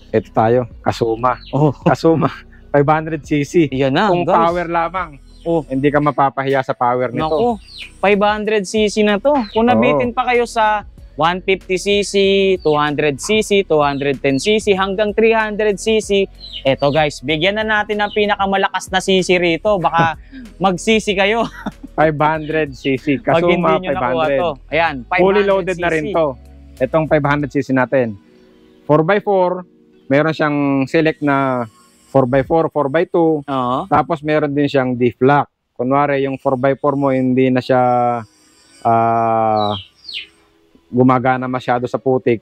Ito tayo, Kasuma. Oh, Kasuma, 500cc. yan na, Kung guys. power lamang, Oh. hindi ka mapapahiya sa power nito. Naku, 500cc na to. Kung nabitin pa kayo sa 150cc, 200cc, 210cc, hanggang 300cc, eto guys, bigyan na natin ng pinakamalakas na cc rito. Baka magsisi kayo 500cc, pag hindi Kasuma nyo nakuha to. 500. Ayan, 500cc. Fully loaded na rin to. Itong 500cc natin. 4x4, meron siyang select na 4x4, 4x2, Oo. tapos meron din siyang diff-lock. Kunwari, yung 4x4 mo, hindi na siya gumagana masyado sa putik.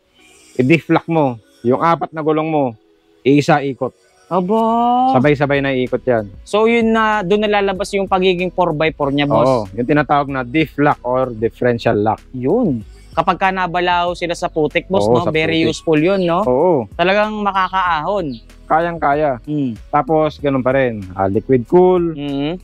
I-diff-lock mo. Yung 4 na gulong mo, isa ikot. Aba. Sabay-sabay na ikot yan. So yun na, doon nalalabas yung pagiging 4x4 niya, boss. Oo, yung tinatawag na diff-lock or differential lock. Yun. Kapag ka nabalaw sila sa putik, boss, Oo, no? sa Very putik. useful yun, no? Oo, Talagang makakaahon. kayang-kaya. Mm. Tapos, ganun pa rin. Liquid cool, Mm.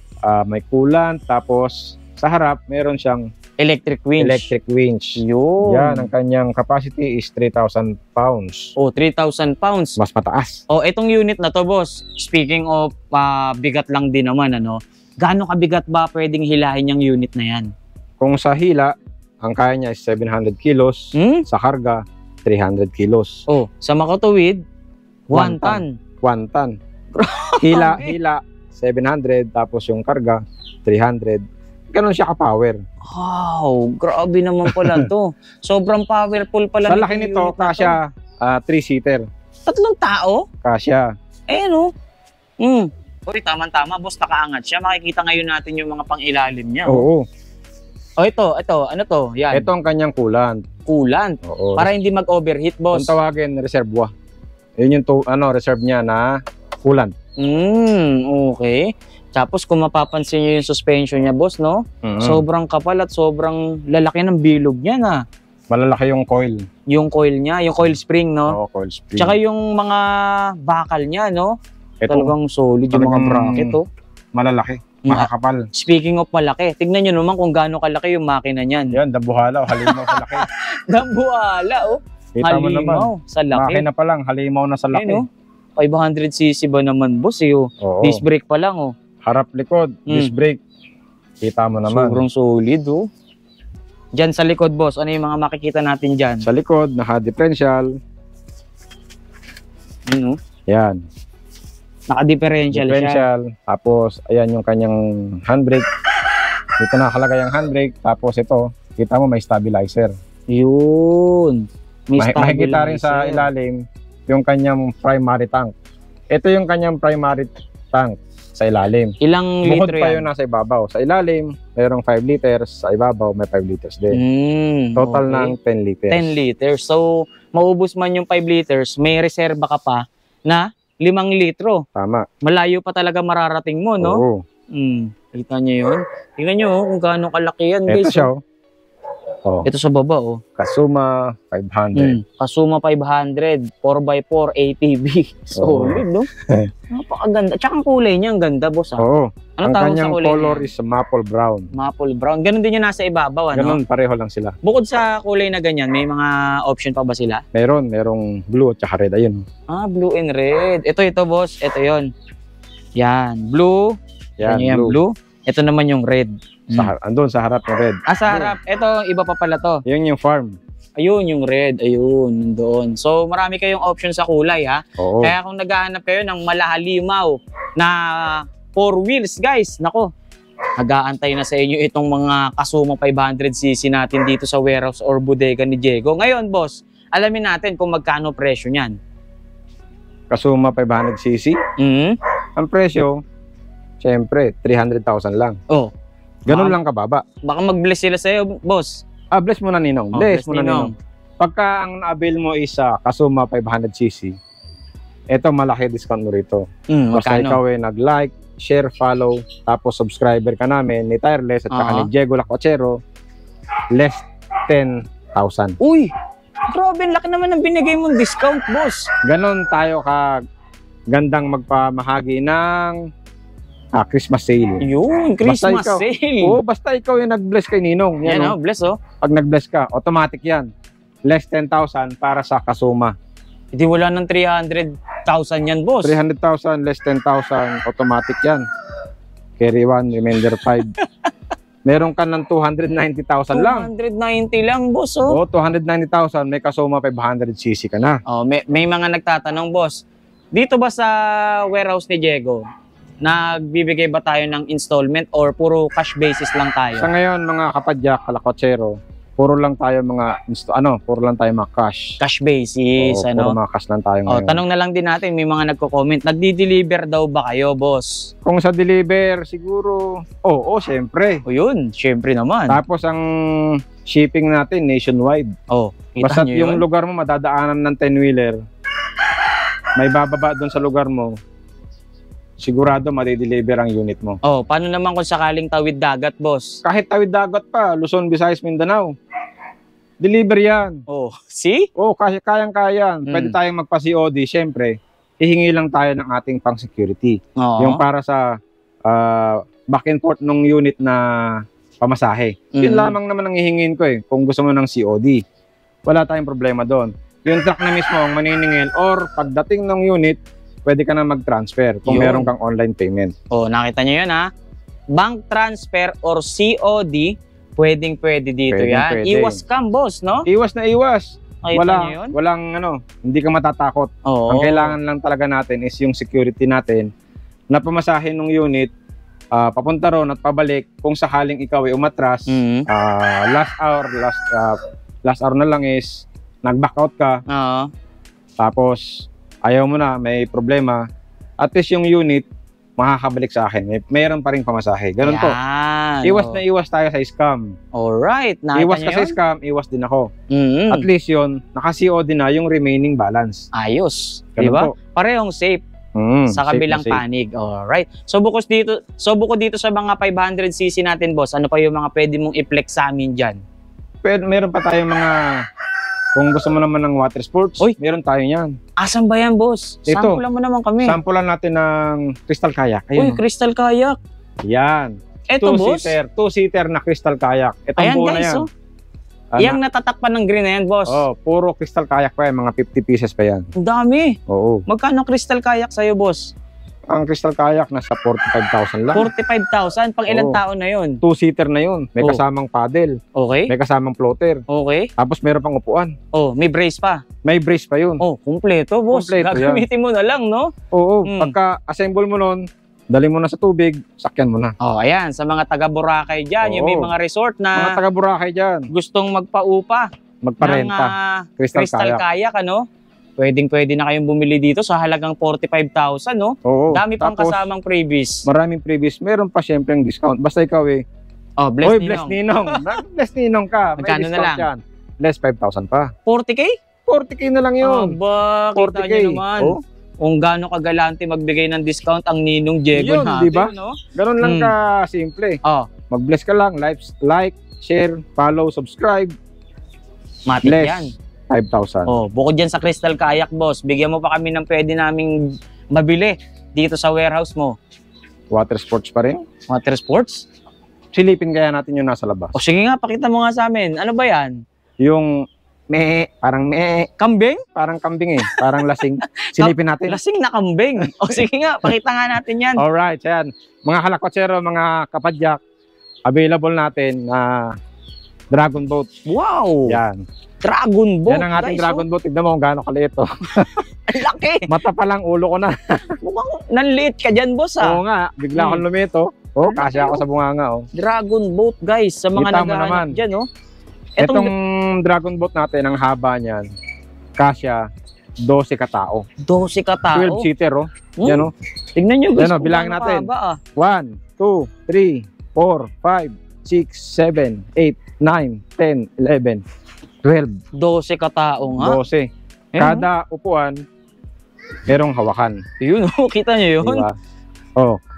may coolant, tapos sa harap, meron siyang Electric winch. electric winch. Yun. Yan, ang kanyang capacity is 3,000 pounds. Oh, 3,000 pounds. Mas mataas. Oh, itong unit na to, boss. Speaking of bigat lang din naman, ano? Gaano kabigat ba pwedeng hilahin yung unit na yan? Kung sa hila, ang kaya niya is 700 kilos. Hmm? Sa karga, 300 kilos. Oh, sa makatuwid, 1 One ton. 1 ton. Hila, 700. Tapos yung karga, 300. Ganon siya ka-power. Wow, grabe naman pala to. Sobrang powerful pala. Sa laki nito, unit na to. kasya 3-seater. 3 tao? Kasya. Eh, no? Mm. Uy, tama-tama, boss, nakaangat siya. Makikita ngayon natin yung mga pang-ilalim niya. Oo. Oh, ito, ano to? Yan, Ito ang kanyang coolant. coolant. Oo. Para hindi mag-overheat, boss. Kung tawagin, reservoir. Yun yung reserve niya na coolant. Okay. Tapos kung mapapansin nyo yung suspension niya, boss, no? Sobrang kapal at sobrang lalaki ng bilog niya na. Malalaki yung coil. Yung coil niya, yung coil spring, no? Oo, coil spring. Tsaka yung mga bakal niya, no? Ito, Talagang solid yung mga talagang bracket, oh. malalaki, makakapal. Speaking of malaki, tignan nyo naman kung gaano kalaki yung makina niyan. Yan, dabuhala, halimaw sa laki. Dambuhala, oh. Kita mo naman, Halimaw sa laki. makina pa lang, halimaw na sa laki. Ayun, oh. 500cc ba naman, boss, eh, oh. Oo. Disc brake pa lang, oh. Harap likod, disc brake. Kita mo naman. Sobrang solid, oh. Diyan sa likod, boss, ano yung mga makikita natin dyan? Sa likod, naka-differential. Ano? Yan. Naka-differential siya. Differential. Tapos, ayan yung kanyang handbrake. Dito nakalagay ang handbrake. Tapos ito, kita mo may stabilizer. Yun. May Makikita rin sa stabilizer. ilalim yung kanyang primary tank. Ito yung kanyang primary tank sa ilalim. Ilang Bukod litro pa yan? yun nasa ibabaw. Sa ilalim, mayroong 5 liters. Sa ibabaw, may 5 liters din. Total okay. ng 10 liters. 10 liters. So, maubos man yung 5 liters, may reserba ka pa na 5 litro. Tama. Malayo pa talaga mararating mo, no? Oo. Kita nyo yun? Tingnan nyo, oh, kung gaano kalaki yan, guys. Ito siya. Oh. Ito sa baba, oh. Kasuma 500. Kasuma 500, 4x4 ATV. Solid, no? Napakaganda. Tsaka ang kulay niya, ang ganda, boss, ah. Oo. Ano Ang tawag sa kanyang kulay color niya? is maple brown. Maple brown. Ganun din yung nasa ibabaw, ano? Ganun, pareho lang sila. Bukod sa kulay na ganyan, may mga option pa ba sila? Merong blue at saka red. Ayun. Blue and red. Ito, boss. Ito yon. Yan. Blue. Yan, Yan, blue. Ito naman yung red. Andun sa harap ng red. Sa harap. Ito, iba pa pala to. Yun yung farm. Ayun, yung red. Ayun, doon. So, marami kayong option sa kulay, ha? Oo. Kaya kung naghahanap kayo ng malahalimaw na 4 wheels, guys, nako, nag-aantay na sa inyo itong mga Kasuma 500cc natin dito sa warehouse or bodega ni Diego. Ngayon, boss, alamin natin kung magkano presyo niyan. Kasuma 500cc. Ang presyo, syempre, 300,000 lang. Oh. Ganun lang kababa. Baka mag-bless sila sa'yo, boss. Bless mo na, Ninong. Bless mo na, Ninong. Pagka ang na-avail mo is Kasuma 500cc, eto malaki discount mo rito. Basta ikaw nag-like, share, follow, tapos subscriber ka namin ni Tireless at saka ni Diego Lacuachero, less 10,000. Uy! Grabe, laki naman ang binigay mong discount, boss. Ganon tayo gandang magpamahagi ng Christmas sale. Yun, Christmas sale. Oo, basta ikaw yung nag-bless kay Ninong. Yan, bless, oh. Pag nag-bless ka, automatic yan. Less 10,000 para sa Kasuma. Hindi wala ng 300,000 yan, boss. 300,000, less 10,000, automatic yan. Carry 1, remainder 5. Meron ka ng 290,000 lang. 290 lang, boss, oh. Oo, 290,000, may Kasuma 500cc ka na. Oh, may mga nagtatanong, boss. Dito ba sa warehouse ni Diego, nagbibigay ba tayo ng installment or puro cash basis lang tayo? Sa ngayon, mga kapadyak, kalakotsero, puro lang tayo mga cash. Cash basis, Oo, puro mga cash lang tayo ngayon. Tanong na lang din natin, may mga nagko-comment, nagdi-deliver daw ba kayo, boss? Kung sa deliver, siguro, oo, syempre. O yun, syempre naman. Tapos ang shipping natin, nationwide. Kita Basta nyo yung yun? lugar mo, madadaanan ng 10-wheeler, may bababa doon sa lugar mo, sigurado madideliver ang unit mo. Paano naman kung sakaling tawid dagat, boss? Kahit tawid dagat pa, Luzon, Visayas, Mindanao, deliver yan. See? Kasi kayang-kaya. Pwede tayong magpa-COD. Siyempre, hihingi lang tayo ng ating pang-security. Yung para sa back and forth ng unit na pamasahe. Yun lamang naman ang hihingin ko kung gusto mo ng COD. Wala tayong problema doon. Yung truck na mismo ang maniningil or pagdating ng unit, pwede ka na mag-transfer kung meron kang online payment. Nakita nyo yun, ha? Bank transfer or COD, pwedeng-pwede dito yan. Pwede. Iwas scam, boss, no? Iwas na iwas. Nakita nyo yun? Walang hindi ka matatakot. Ang kailangan lang talaga natin is yung security natin na pamasahin ng unit, papunta ron at pabalik kung sakaling ikaw ay umatras. Last hour na lang is nag-back out ka. Tapos ayaw mo na, may problema. At least yung unit makakabalik sa akin. Mayroon pa rin pamasahe. Ganun to. Iwas na iwas tayo sa scam. Alright. Iwas ka sa scam, iwas din ako. At least yun, naka-COD na yung remaining balance. Ayos. Ganun Diba? po. Parehong safe. sa kabilang panig. Alright. So bukod dito sa mga 500cc natin, boss, ano pa yung mga pwede mong i-flex sa amin dyan? Meron pa tayong mga, kung gusto mo naman ng water sports, meron tayo yan. Asan ba yan, boss? Ito, sampulan mo naman kami. Sampulan natin ng crystal kayak. Uy, crystal kayak. Yan. Eto, boss. Two-seater na crystal kayak. Itong Ayan, buo guys, na yan. Yang natatakpan ng green na yan, boss. Puro crystal kayak pa yan. Mga 50 pieces pa yan. Ang dami. Oo. Magkano crystal kayak sa'yo, boss? Ang crystal kayak nasa 45,000 lang. 45,000? Pang ilang tao na yun? Two-seater na yun. May kasamang paddle. Okay. May kasamang floater. Okay. Tapos meron pang upuan. May brace pa. May brace pa yun. Kumpleto, boss. Kumpleto Gagamitin mo na lang, no? Oo. Pagka-assemble mo nun, dali mo na sa tubig, sakyan mo na. Ayan. Sa mga taga Boracay dyan, yung may mga resort na mga taga Boracay dyan, gustong magpaupa. magparenta. Ng crystal kayak, ano? Pwedeng-pwede na kayong bumili dito sa halagang 45,000, no? Oo. Dami pang Tapos, kasamang freebies. maraming freebies. Meron pa siyempre yung discount. Basta ikaw Bless bless Ninong. Bless Ninong ka. May Magkano na discount lang? yan. Less 5,000 pa. 40K? 40K na lang yun. Kita 40K. nyo naman. Kung gaano kagalante magbigay ng discount ang Ninong Diego Yun, natin, diba? no? Ganun lang ka simple. Mag-bless ka lang. Like, share, follow, subscribe. Matik Less yan. 5,000. Bukod dyan sa crystal kayak, boss, bigyan mo pa kami ng pwede naming mabili dito sa warehouse mo. Water sports pa rin. Water sports? Silipin kaya natin yung nasa labas. Sige nga, pakita mo nga sa amin. Ano ba yan? Yung parang Kambing? parang kambing parang lasing. Silipin natin. Lasing na kambing. Sige nga, pakita nga natin yan. Alright, yan. Mga kalakotsero, mga kapadyak, available natin na dragon boat. Wow! Yan. Dragon boat, Yan ang ating guys, dragon boat. Tignan mo kung gaano kaliit to. Ang laki! Mata pa lang, ulo ko na. Mukhang nanliit ka dyan, boss, Oo nga, bigla akong lumito. Kasya ako sa bunganga. Dragon boat, guys, sa mga Kita mo naghahanap naman. dyan, Itong dragon boat natin, ang haba niyan, kasya 12 katao. 12 katao. 12-seater, Yan, Tignan nyo, guys. Yan, bilangin natin. Kahaba, 1, 2, 3, 4, 5, 6, 7, 8, 9, 10, 11, 12. 12 katao nga. 12. Kada upuan, merong hawakan. Yun, kita nyo yun? Diba?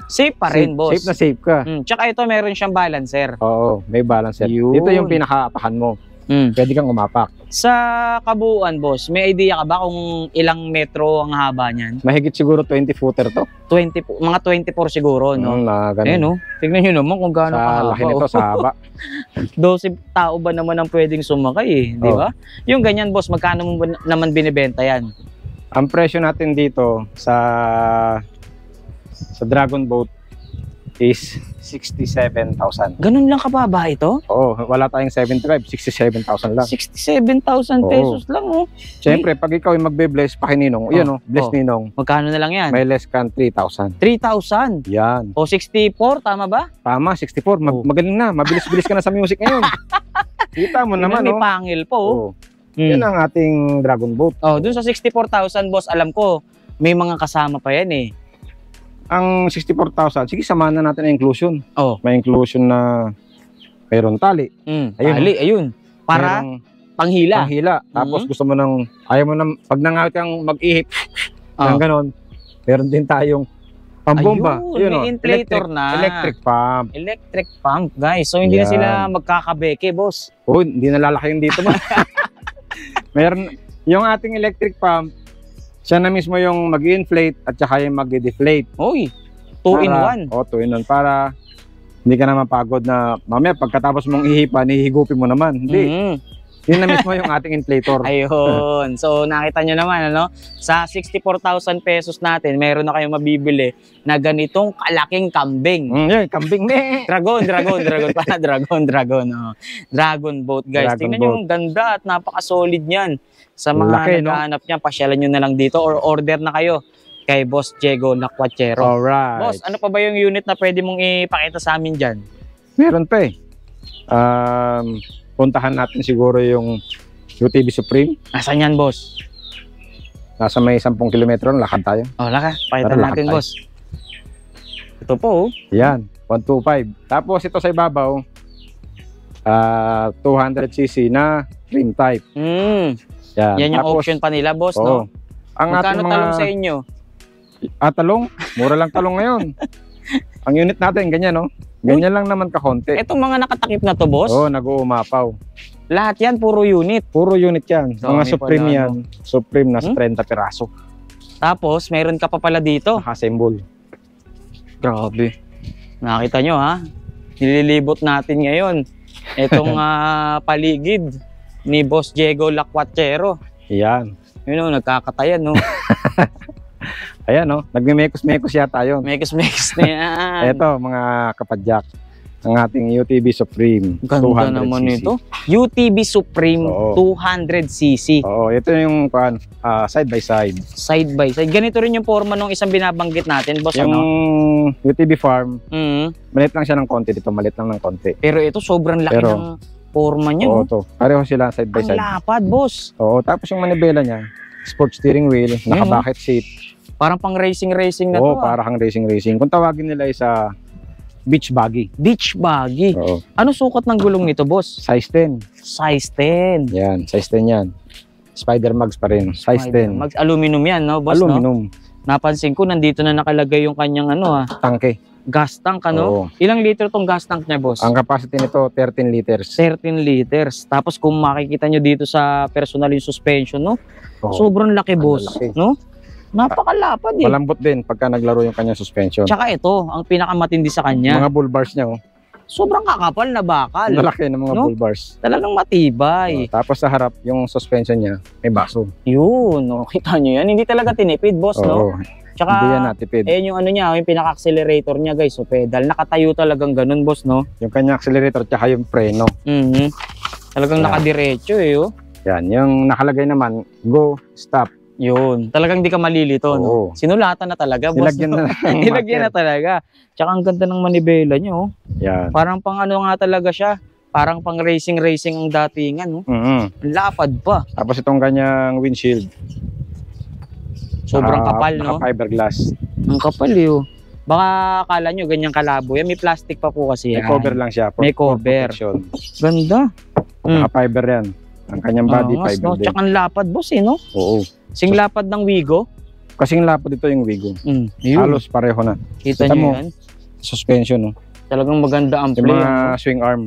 Safe pa rin, boss. Safe na safe ka. Tsaka ito, meron siyang balancer. Oo, may balancer. Yun. Ito yung pinakaapakan mo. Pwede kang umapak. Sa kabuuan, boss, may idea ka ba kung ilang metro ang haba niyan? Mahigit siguro 20 footer to. Mga 24 siguro, no? Ganun. Tignan nyo naman kung gaano kahaba. Sa laki nito, sa haba. 12 tao ba naman ang pwedeng sumakay, di ba? Yung ganyan, boss, magkano mo naman binibenta yan? Ang presyo natin dito sa Dragon Boat is 67,000. Ganun lang kababa ito? Oo, wala tayong 75, 67,000 lang. 67,000 pesos lang, Siyempre, pag ikaw ay magbe-bless pa kay Ninong, bless Ninong. Magkano na lang yan? May less than 3,000. 3,000? Yan. 64, tama ba? Tama, 64. Magaling na. Mabilis-bilis ka na sa music ngayon. Kita mo naman, May pangil po. Yan ang ating Dragon Boat. Dun sa 64,000, boss, alam ko, may mga kasama pa yan Ang 64,000, sige, samahan na natin ang inclusion. May inclusion na mayroon tali. Tali, ayun. Para panghila. Tapos gusto mo ayaw mo pag nangawit kang mag-ihip, ng ganon, meron din tayong pambomba. Ayun, may inflator na. Electric pump. Electric pump, guys. So, hindi na sila magkakabeke, boss. Hindi na lalaki yung dito mo. Meron, yung ating electric pump, siya na mismo yung mag-inflate at saka yung mag-deflate. 2-in-1. 2-in-1 para hindi ka na mapagod na mamaya pagkatapos mong ihipan, hihigupin mo naman. Hindi. Yun na mismo yung ating inflator. Ayun. So, nakita nyo naman, sa 64,000 pesos natin, meron na kayong mabibili na ganitong kalaking kambing. Kambing. Dragon. Dragon boat, guys. Tingnan nyo yung ganda at napaka-solid niyan. Sa mga naghahanap niyan, pasyalan nyo na lang dito or order na kayo kay Boss Diego Lacuachero. Alright. Boss, ano pa ba yung unit na pwede mong ipakita sa amin dyan? Meron pa puntahan natin siguro yung UTV Supreme. Nasaan yan, boss? Nasa may 10 kilometro, lakad tayo. Pakita natin, boss. Ito po, Yan, 125. Tapos ito sa ibabaw, 200cc na trim type. Yan yung Tapos, option pa nila, boss, no? Ang Magkano ating talong sa inyo? Talong. Mura lang talong ngayon. Ang unit natin, ganyan, no? Ganyan lang naman kakonti. Itong mga nakatakip na to, boss, Oo, nag-uumapaw. lahat yan puro unit. Puro unit yan. Dami Mga Supreme pala, yan. Supreme na 30 piraso. Tapos, meron ka pa pala dito. Naka-symbol. Grabe. Nakita nyo, ha? Nililibot natin ngayon itong paligid ni Boss Diego Lacuachero. Yan. Yun o, nagkakatayan, no? Ayan, no? Nagmimekos-mekos yata yun. Mekis-mekis na yan. Ito, mga kapadyak. Ang ating UTV Supreme. Ganda naman 200cc. ito. UTV Supreme Oo. 200cc. Oo, ito yung side by side. Side by side. Ganito rin yung forma nung isang binabanggit natin, boss, Yung ano? UTV Farm, Mhm. maliit lang siya ng konti dito, maliit lang ng konti. Pero ito, sobrang laki Pero, ng forma niya. Oo, Oh. to. Pareho sila side by Ang side. lapad, boss. Oo, tapos yung manibela niya, sport steering wheel, naka-bucket seat. Parang pang racing-racing na Oo, to. para kang racing. Kung tawagin nila isa beach buggy. Beach buggy. Oo. Ano sukat ng gulong nito, boss? Size 10. Size 10. Yan, size 10 yan. Spider Mags pa rin. Size 10. Mag aluminum yan, no, boss, no? Aluminum. Napansin ko, nandito na nakalagay yung kanyang Tangke. gas tank, ano? Oo. Ilang liter tong gas tank niya, boss? Ang capacity nito, 13 liters. 13 liters. Tapos kung makikita nyo dito sa personal yung suspension, no? Oo. Sobrang laki, Ang boss. laki. No? Napakalapad eh. Malambot din pagka naglaro yung kanyang suspension. Tsaka ito, ang pinakamatindi sa kanya. Mga bull bars niya, oh. Sobrang kakapal na bakal. Ang lalaki ng mga No? bull bars. Talagang matibay. Tapos sa harap, yung suspension niya, may baso. Yun, no? Kita nyo yan. Hindi talaga tinipid, boss, no? Oo. Tsaka, Hindi yan natipid. yung ano niya, yung pinaka-accelerator niya, guys, so pedal. Nakatayo talagang ganun, boss, no? Yung kanyang accelerator, tsaka yung preno. Mhm. Talagang Yan. nakadiretso, eh, oh. Yan. Yung nakalagay naman, go, stop. Yun. Talagang di ka malilito, no? Oo. Sinulatan na talaga, boss. Nilagyan no? na ng Nilagyan na marker. talaga. Tsaka ang ganda ng manibela niya, oh. Yan. Parang pang ano nga talaga siya. Parang pang racing ang datingan, no? Mhm. Lapad pa. Tapos itong kanyang windshield. Sobrang kapal, no? Fiberglass. Ang kapal, eh, oh. Baka akala nyo ganyan kalabo yan. May plastic pa po kasi May yan. cover lang siya. May for cover. protection. Ganda. Naka-fiber yan. Ang kanyang body, Angas, fiber no? din. Tsaka ang lapad, boss, eh, no? Oo. Sing lapad ng Wigo. Kasing lapad dito yung Wigo. Yun. Halos pareho na. Kita Kita nyo mo. yan. Suspension, no? Talagang maganda ang Yung play. mga no? swing arm,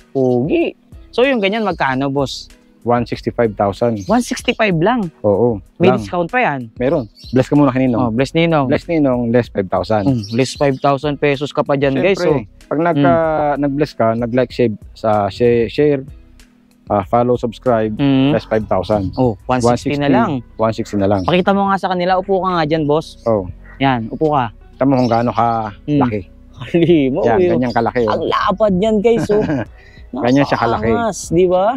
Pogi. So yung ganyan, magkano, boss? 165,000. 165 lang. Oo. May Lang. discount pa yan. Meron. Bless ka muna Oh, kaninong. bless Ninong. Bless ninong, less 5,000. Less 5,000 pesos ka pa dyan, guys. So, Siyempre, pag nag-bless ka, nag-like, share, follow, subscribe, less 5,000. oh, 160 na lang. 160 na lang. Pakita mo nga sa kanila, upo ka nga dyan, boss. Oh. Yan, upo ka. Tama kung gaano ka laki. Hali mo. Yan, yun. ganyan kalaki. Ang Oh. lapad yan, guys. Oh. Ganyan siya kalaki. Napakaangas, di ba?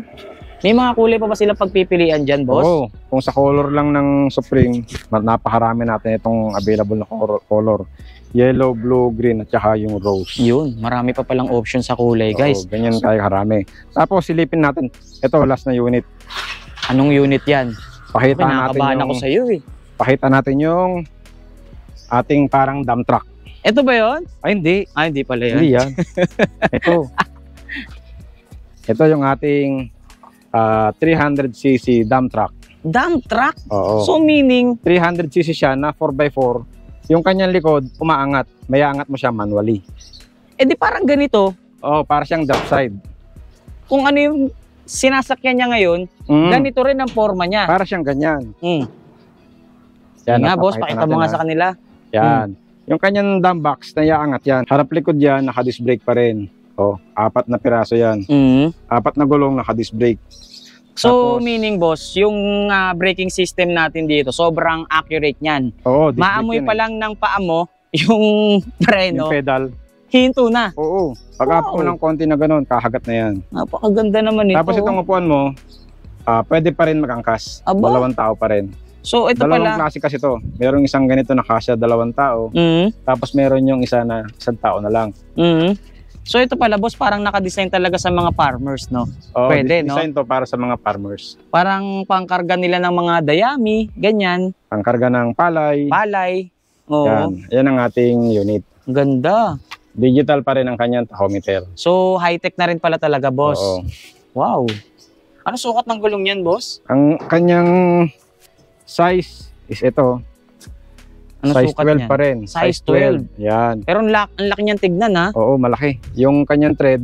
May mga kulay pa ba silang pagpipilian dyan, boss? Oo. Kung sa color lang ng Supreme, napakarami natin itong available na color. Yellow, blue, green, at saka yung rose. Yun, marami pa palang option sa kulay, guys. Oo, ganyan tayo karami. Tapos silipin natin. Ito, last na unit. Anong unit yan? Pakita natin Kinakabahan yung, ako sa iyo, eh. pakita natin yung ating parang dump truck. Ito ba yun? Ay, hindi. Hindi pala yan. Hindi yan. Ito. Ito yung ating 300cc dump truck. Dump truck? Oo. So meaning, 300cc siya na 4x4. Yung kanyang likod, umaangat. May angat mo siya manually. di parang ganito. Oo, para siyang drop side. Kung ano yung sinasakyan niya ngayon, ganito rin ang forma niya. Para siyang ganyan. Yan nga, boss, napapakita pakita mo natin, nga sa kanila. Yan. Yung kanyang dump box na iaangat yan. Harap likod yan, naka-disc brake pa rin. Oh, 4 na piraso yan. 4 na gulong, naka-disc brake. So, Tapos- meaning, boss, yung braking system natin dito, sobrang accurate niyan. Oo, disc brake Maamoy yan pa lang ng paa mo, yung preno, Yung pedal. hinto na. Oo. Pag-up mo Wow. ng konti na ganun, kahagat na yan. Napakaganda naman ito. Tapos itong upuan mo, pwede pa rin mag-angkas. Aba. 2 tao pa rin. So, ito Dalawang pala. klase kasi to. Merong isang ganito na kasya 2 tao. Tapos meron yung isa na 1 tao na lang. So, ito pala, boss, parang nakadesign talaga sa mga farmers, no? Oo, Pwede, no? design to para sa mga farmers. Parang pangkarga nila ng mga dayami, ganyan, Pangkarga ng palay. palay. Oo, Yan ang ating unit. ganda. Digital pa rin ang kanyang tachometer. So, high-tech na rin pala talaga, boss. Oo. Wow. Ano sukat ng gulong yan, boss? Ang kanyang size is ito. Ano Size sukat 12 niyan? pa rin. Size 12. Yan. Pero ang laki niyang tignan ha. Oo, malaki. Yung kanyang thread,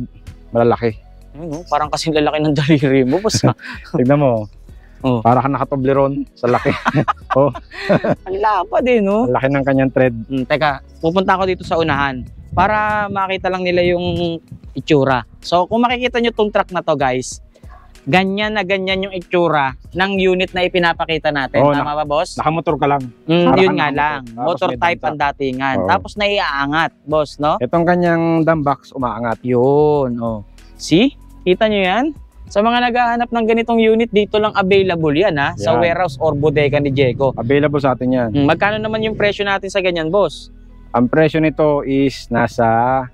malalaki. Ano, parang kasing lalaki ng daliri mo. Boss, ha? Tignan mo. Oh. Para ka nakatobleron sa laki. Ang lapad eh, no? Ang laki ng kanyang thread. Teka, pupunta ako dito sa unahan para makita lang nila yung itsura. So, kung makikita nyo tong truck na to, guys, ganyan na ganyan yung itsura ng unit na ipinapakita natin. Oo, Tama ba, boss? Nakamotor ka lang. Yun ka nga nakamotor. lang. Tapos Motor may type dump ang datingan. Oo. Tapos naiaangat, boss, no? Itong kanyang dump box, umaangat. Yun, oh. See? Kita nyo yan? Sa mga naghahanap ng ganitong unit, dito lang available yan, ha? Sa Yan. warehouse or bodega ni Diego. Available sa atin yan. Magkano naman yung presyo natin sa ganyan, boss? Ang presyo nito is nasa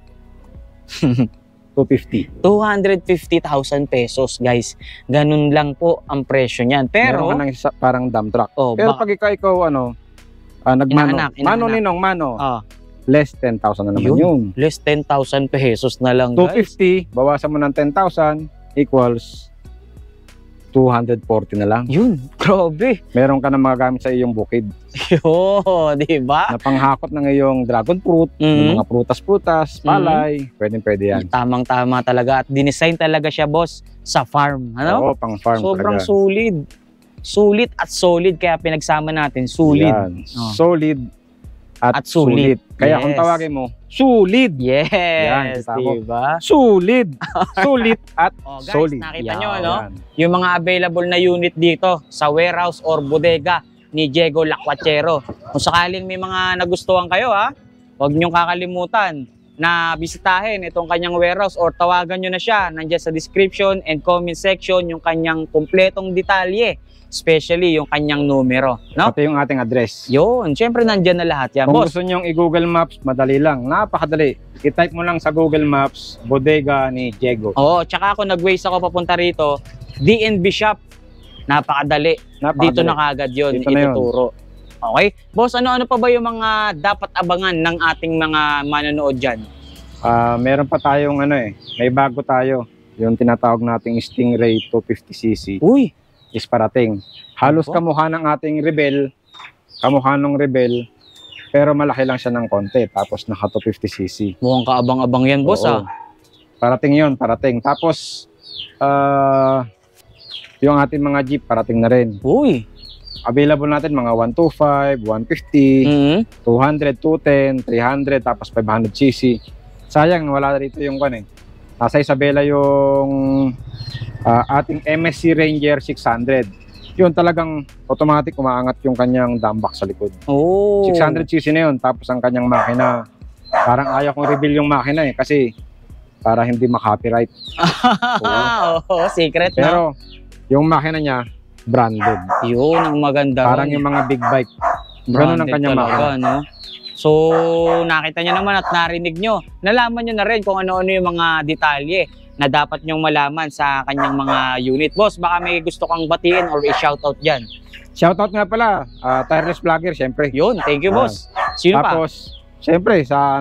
250. 250,000 pesos, guys. Ganun lang po ang presyo niyan. Pero, Meron ka ng isa, parang dump truck. oh, Pero bak- pag ikaw nagmano, Inaanak. mano ninong mano, ah, less 10,000 na naman Yun. yun. less 10,000 pesos na lang, guys. 250, bawasan mo ng 10,000 equals 240 na lang. Yun, grabe. Meron ka na magagamit sa iyong bukid Yo, di ba? na panghakot ng iyong dragon fruit, ng mga prutas-prutas, palay, pwede yan. Tamang-tama talaga. At dinesign talaga siya, boss, sa farm. Ano? Oo, pang farm Sobrang talaga. solid. Sulit at solid. Kaya pinagsama natin, solid. Yan. Oh. Solid at, At sulit. sulit. Kaya kung Yes. tawagin mo, solid. Yes, Yan, kita mo. diba? Sulit. Sulit at Oh, guys, solid. nakita Yan. nyo, ano? Yung mga available na unit dito sa warehouse or bodega ni Diego Lacuachero. Kung sakaling may mga nagustuhan kayo, ha, huwag niyong kakalimutan na bisitahin itong kanyang warehouse or tawagan nyo na siya. Nandiyan sa description and comment section yung kanyang kumpletong detalye, especially yung kanyang numero. No? Pati yung ating address. Yun, syempre nandyan na lahat yan, Kung boss. gusto nyong i-Google Maps, madali lang. Napakadali. I-type mo lang sa Google Maps, bodega ni Diego. Oo, tsaka ako nag-waste ako papunta rito, DNB Shop. Napakadali. Dito na kagad yun, Dito na yun. ituturo. Okay? Boss, ano-ano pa ba yung mga dapat abangan ng ating mga manonood dyan? Meron pa tayong may bago tayo. Yung tinatawag nating Stingray 250cc Uy! is parating. Halos Opo. kamukha ng ating Rebel, kamukha ng Rebel, pero malaki lang siya ng konti. Tapos naka 250cc. Mukhang kaabang-abang yan, boss, Oo. ah. Parating yun, parating. Tapos, yung ating mga Jeep, parating na rin. Uy! Available natin mga 125, 150, Mhm. 200, 210, 300, tapos 500cc. Sayang, wala rito yung nasa Isabela yung ating MSC Ranger 600. Yun talagang automatic umaangat yung kanyang dump box sa likod. Oh. 600cc na yun, tapos ang kanyang makina, parang ayaw kong reveal yung makina kasi para hindi makopyright. Oo, secret, no? Pero yung makina niya, branded. Yun, ang maganda. Parang ron. yung mga big bike. Ganun ang Branded kanyang talaga, makina. no? So, nakita nyo naman at narinig nyo. Nalaman nyo na rin kung ano-ano yung mga detalye na dapat nyong malaman sa kanyang mga unit. Boss, baka may gusto kang batiin or i-shoutout dyan. Shoutout nga pala, tireless vlogger, syempre. Yun, thank you, boss. Sino pa? Tapos, syempre, sa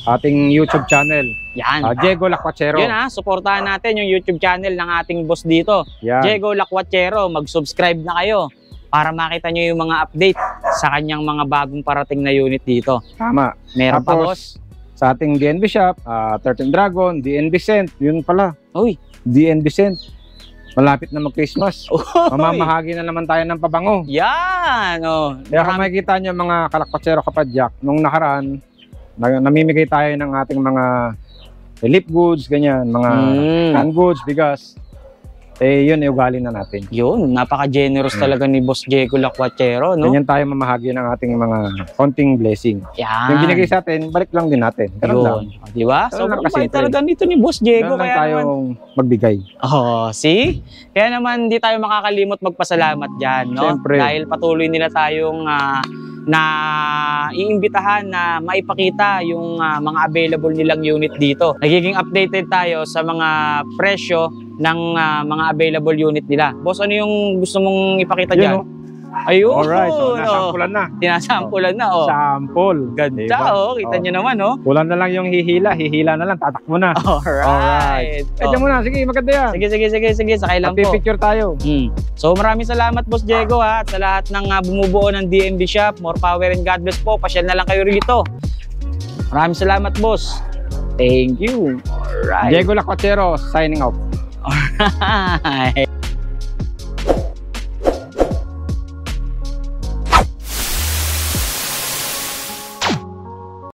ating YouTube channel, Yan. Diego Lacuachero. Yun ha, supportahan natin yung YouTube channel ng ating boss dito. Yan. Diego Lacuachero, mag-subscribe na kayo para makita nyo yung mga update sa kanyang mga bagong parating na unit dito. Tama. Meron pa, Tapos, boss? sa ating DNB shop, 13 Dragon, DNB Cent, yun pala, Uy. DNB Cent. Malapit na mag-Christmas. Uy. Mamamahagi na naman tayo ng pabango. Yan. Oh. Kaya kung makikita nyo mga kalakpatsero kapadyak, nung nakaraan, namimigay tayo ng ating mga lip goods, ganyan, mga canned goods, bigas. Yun, iugali na natin. Yun, napaka-generous talaga ni Boss Diego Lacuachero, no? Ganyan tayo mamahagi ng ating mga konting blessing. Yan. Yung binigay sa atin, balik lang din natin. Ganun lang. Yun. Di ba? Ganun Sobrang lang kasi bait talaga nito ni Boss Diego. Ganun lang Kaya naman, tayong magbigay. oh, see? Kaya naman, di tayo makakalimot magpasalamat dyan, no? Siyempre. Dahil patuloy nila tayong na iimbitahan na maipakita yung mga available nilang unit dito. Nagiging updated tayo sa mga presyo ng mga available unit nila. Boss, ano yung gusto mong ipakita Yun, dyan? oh. Ayun. Alright, so nasampulan na. Tinasampulan na, oh. Sample. Ganda, Diba? oh. Kita nyo naman, oh. Kulang na lang yung hihila na lang, tatakbo na. Alright. Kaya muna, sige, maganda yan. Sige, sakay lang po. Magpipicture tayo. So maraming salamat Boss Diego ha, at sa lahat ng bumubuo ng DMB Shop. More power and God bless po. Pasyal na lang kayo rito. Maraming salamat boss. Thank you. Alright. Diego Lacotero signing off. Alright.